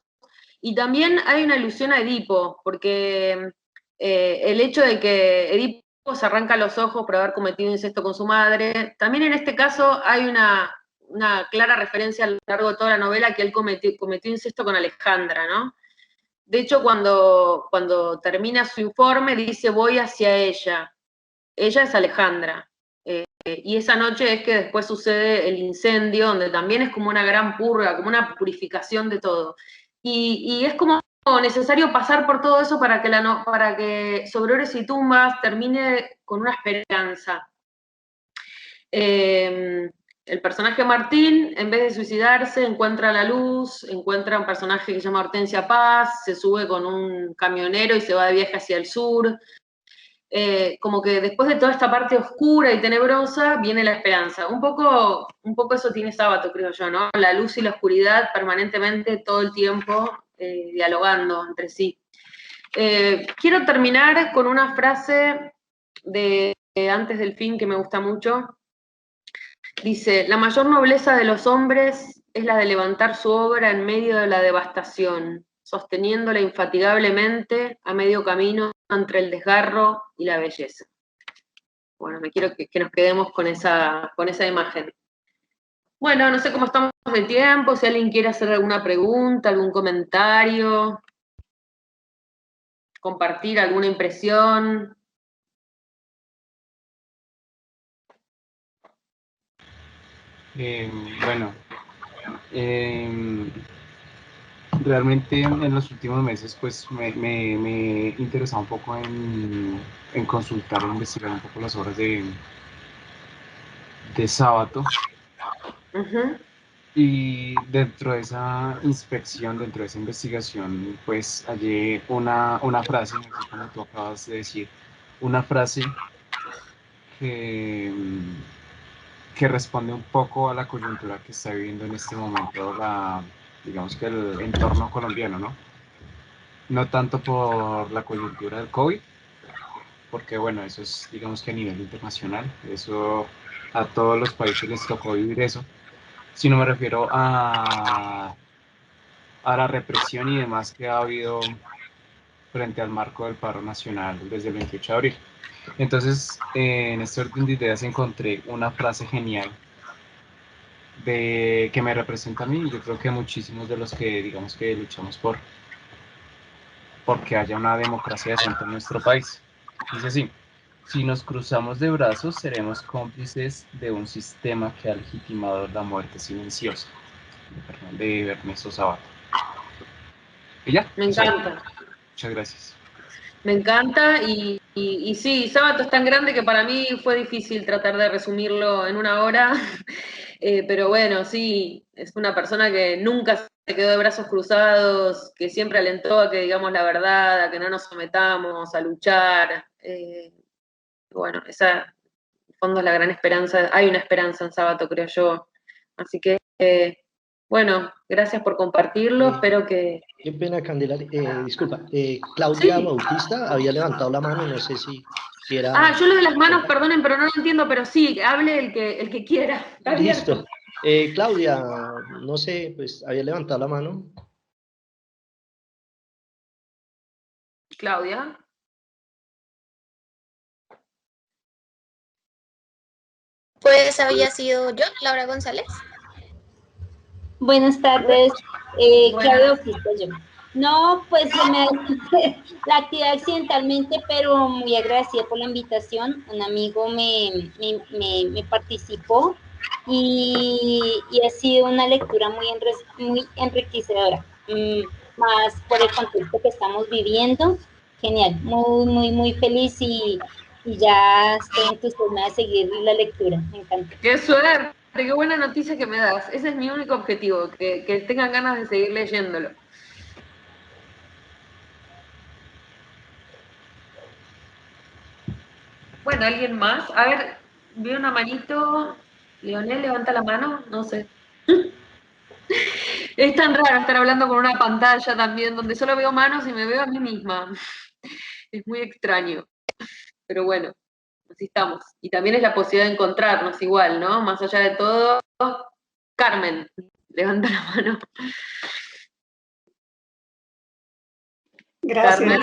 y también hay una alusión a Edipo, porque el hecho de que Edipo se arranca los ojos por haber cometido incesto con su madre, también en este caso hay una clara referencia a lo largo de toda la novela que él cometió incesto con Alejandra, ¿no? De hecho, cuando termina su informe, dice, voy hacia ella. Ella es Alejandra. Y esa noche es que después sucede el incendio, donde también es como una gran purga, como una purificación de todo. Y es como necesario pasar por todo eso para que Sobre Ores y Tumbas termine con una esperanza. El personaje Martín, en vez de suicidarse, encuentra la luz, encuentra un personaje que se llama Hortensia Paz, se sube con un camionero y se va de viaje hacia el sur. Como que después de toda esta parte oscura y tenebrosa, viene la esperanza. Un poco eso tiene Sábato, creo yo, ¿no? La luz y la oscuridad permanentemente, todo el tiempo, dialogando entre sí. Quiero terminar con una frase de Antes del fin que me gusta mucho. Dice, la mayor nobleza de los hombres es la de levantar su obra en medio de la devastación, sosteniéndola infatigablemente a medio camino entre el desgarro y la belleza. Bueno, me quiero que nos quedemos con esa imagen. Bueno, no sé cómo estamos de tiempo, si alguien quiere hacer alguna pregunta, algún comentario, compartir alguna impresión. Bueno, em, realmente en los últimos meses pues me he interesado un poco en consultar e investigar un poco las obras de Sábato. Uh-huh. Y dentro de esa inspección, dentro de esa investigación, pues hallé una frase, así como tú acabas de decir, una frase que, que responde un poco a la coyuntura que está viviendo en este momento digamos que el entorno colombiano, ¿no? No tanto por la coyuntura del COVID, porque bueno, eso es digamos que a nivel internacional, eso a todos los países les tocó vivir eso, sino me refiero a la represión y demás que ha habido frente al marco del paro nacional desde el 28 de abril. Entonces, en este orden de ideas encontré una frase genial que me representa a mí y yo creo que a muchísimos de los que digamos que luchamos porque haya una democracia decente en nuestro país. Dice así, si nos cruzamos de brazos seremos cómplices de un sistema que ha legitimado la muerte silenciosa. de Ernesto Sábato. ¿Y ya? Me encanta. Muchas gracias. Me encanta y sí, Sábato es tan grande que para mí fue difícil tratar de resumirlo en una hora, pero bueno, sí, es una persona que nunca se quedó de brazos cruzados, que siempre alentó a que digamos la verdad, a que no nos sometamos, a luchar. Bueno, esa en el fondo es la gran esperanza, hay una esperanza en Sábato, creo yo. Así que, bueno, gracias por compartirlo, espero que... Qué pena, Candelaria. Disculpa, Claudia Sí. Bautista había levantado la mano, no sé si quiera... Ah, yo lo de las manos, perdonen, pero no lo entiendo, pero sí, hable el que quiera. Está Listo. abierto. Claudia, no sé, pues había levantado la mano. Claudia. Pues había sido yo, Laura González. Buenas tardes, Buenas. Claudia Bautista, yo. No, pues se me la actividad accidentalmente, pero muy agradecida por la invitación. Un amigo me participó y ha sido una lectura muy enriquecedora, más por el contexto que estamos viviendo. Genial, muy feliz y ya estoy entusiasmada de seguir la lectura, me encanta. Qué suerte, qué buena noticia que me das. Ese es mi único objetivo, que tengan ganas de seguir leyéndolo. Bueno, ¿alguien más? A ver, veo una manito. Leonel, levanta la mano, no sé. Es tan raro estar hablando con una pantalla también, donde solo veo manos y me veo a mí misma. Es muy extraño. Pero bueno, así estamos. Y también es la posibilidad de encontrarnos igual, ¿no? Más allá de todo. Carmen, levanta la mano. Gracias.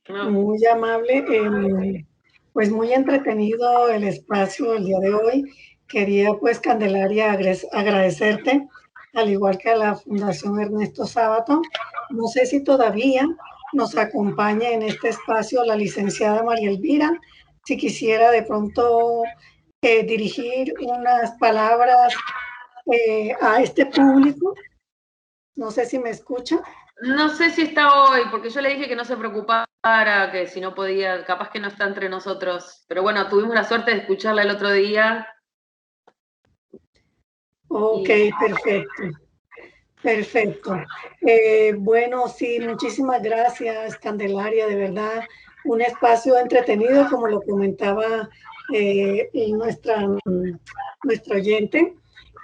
No. Muy amable. Pues muy entretenido el espacio el día de hoy. Quería pues, Candelaria, agradecerte, al igual que a la Fundación Ernesto Sábato. No sé si todavía nos acompaña en este espacio la licenciada María Elvira, si quisiera de pronto dirigir unas palabras a este público. No sé si me escucha. No sé si está hoy, porque yo le dije que no se preocupara, que si no podía, capaz que no está entre nosotros. Pero bueno, tuvimos la suerte de escucharla el otro día. Ok, perfecto. Perfecto. Bueno, sí, muchísimas gracias, Candelaria, de verdad. Un espacio entretenido, como lo comentaba nuestra oyente.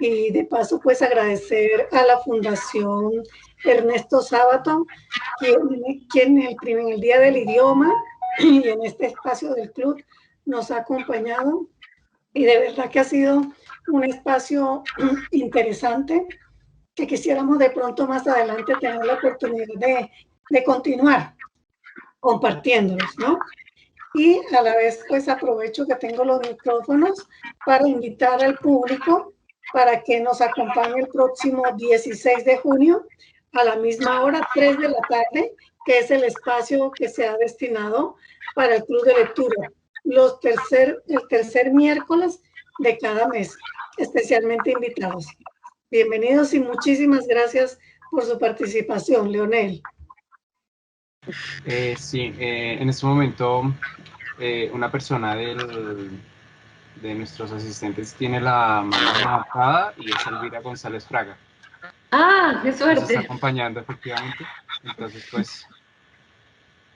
Y de paso, pues agradecer a la Fundación Ernesto Sábato, quien en el Día del Idioma y en este espacio del club nos ha acompañado. Y de verdad que ha sido un espacio interesante que quisiéramos de pronto más adelante tener la oportunidad de continuar compartiéndolos, ¿no? Y a la vez, pues aprovecho que tengo los micrófonos para invitar al público para que nos acompañe el próximo 16 de junio a la misma hora, 3 de la tarde, que es el espacio que se ha destinado para el Club de Lectura, el tercer miércoles de cada mes, especialmente invitados. Bienvenidos y muchísimas gracias por su participación, Leonel. Sí, en este momento una persona de nuestros asistentes tiene la mano marcada y es Elvira González Fraga. Ah, qué Nos está suerte. acompañando efectivamente. Entonces, pues,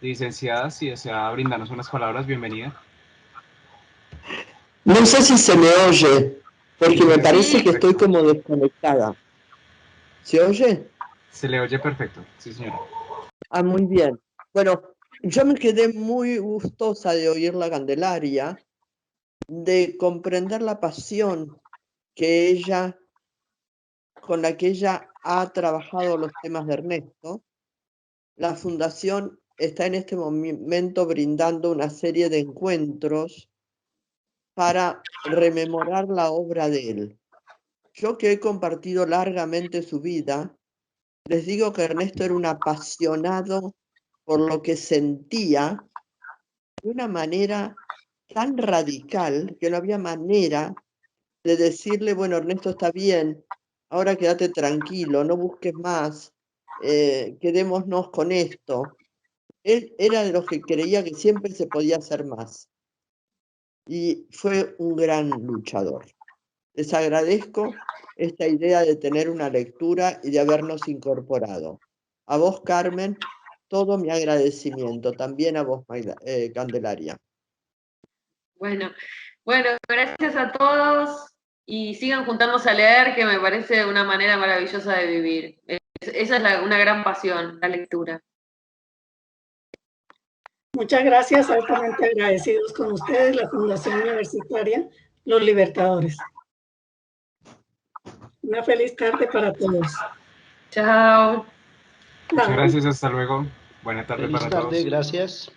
licenciada, si desea brindarnos unas palabras, bienvenida. No sé si se me oye, porque me parece que estoy como desconectada. ¿Se oye? Se le oye perfecto, sí señora. Ah, muy bien. Bueno, yo me quedé muy gustosa de oír la Candelaria, de comprender la pasión con la que ella ha trabajado los temas de Ernesto. La Fundación está en este momento brindando una serie de encuentros para rememorar la obra de él. Yo que he compartido largamente su vida, les digo que Ernesto era un apasionado por lo que sentía de una manera tan radical que no había manera de decirle, bueno, Ernesto está bien, ahora quédate tranquilo, no busques más, quedémonos con esto. Él era de los que creía que siempre se podía hacer más. Y fue un gran luchador. Les agradezco esta idea de tener una lectura y de habernos incorporado. A vos, Carmen, todo mi agradecimiento. También a vos, Candelaria. Bueno, gracias a todos y sigan juntándose a leer, que me parece una manera maravillosa de vivir. Esa es una gran pasión, la lectura. Muchas gracias, altamente agradecidos con ustedes, la Fundación Universitaria Los Libertadores. Una feliz tarde para todos. Chao. Muchas gracias, hasta luego. Buena tarde Feliz para tarde, todos. gracias.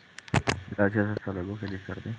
Gracias, hasta luego, feliz tarde.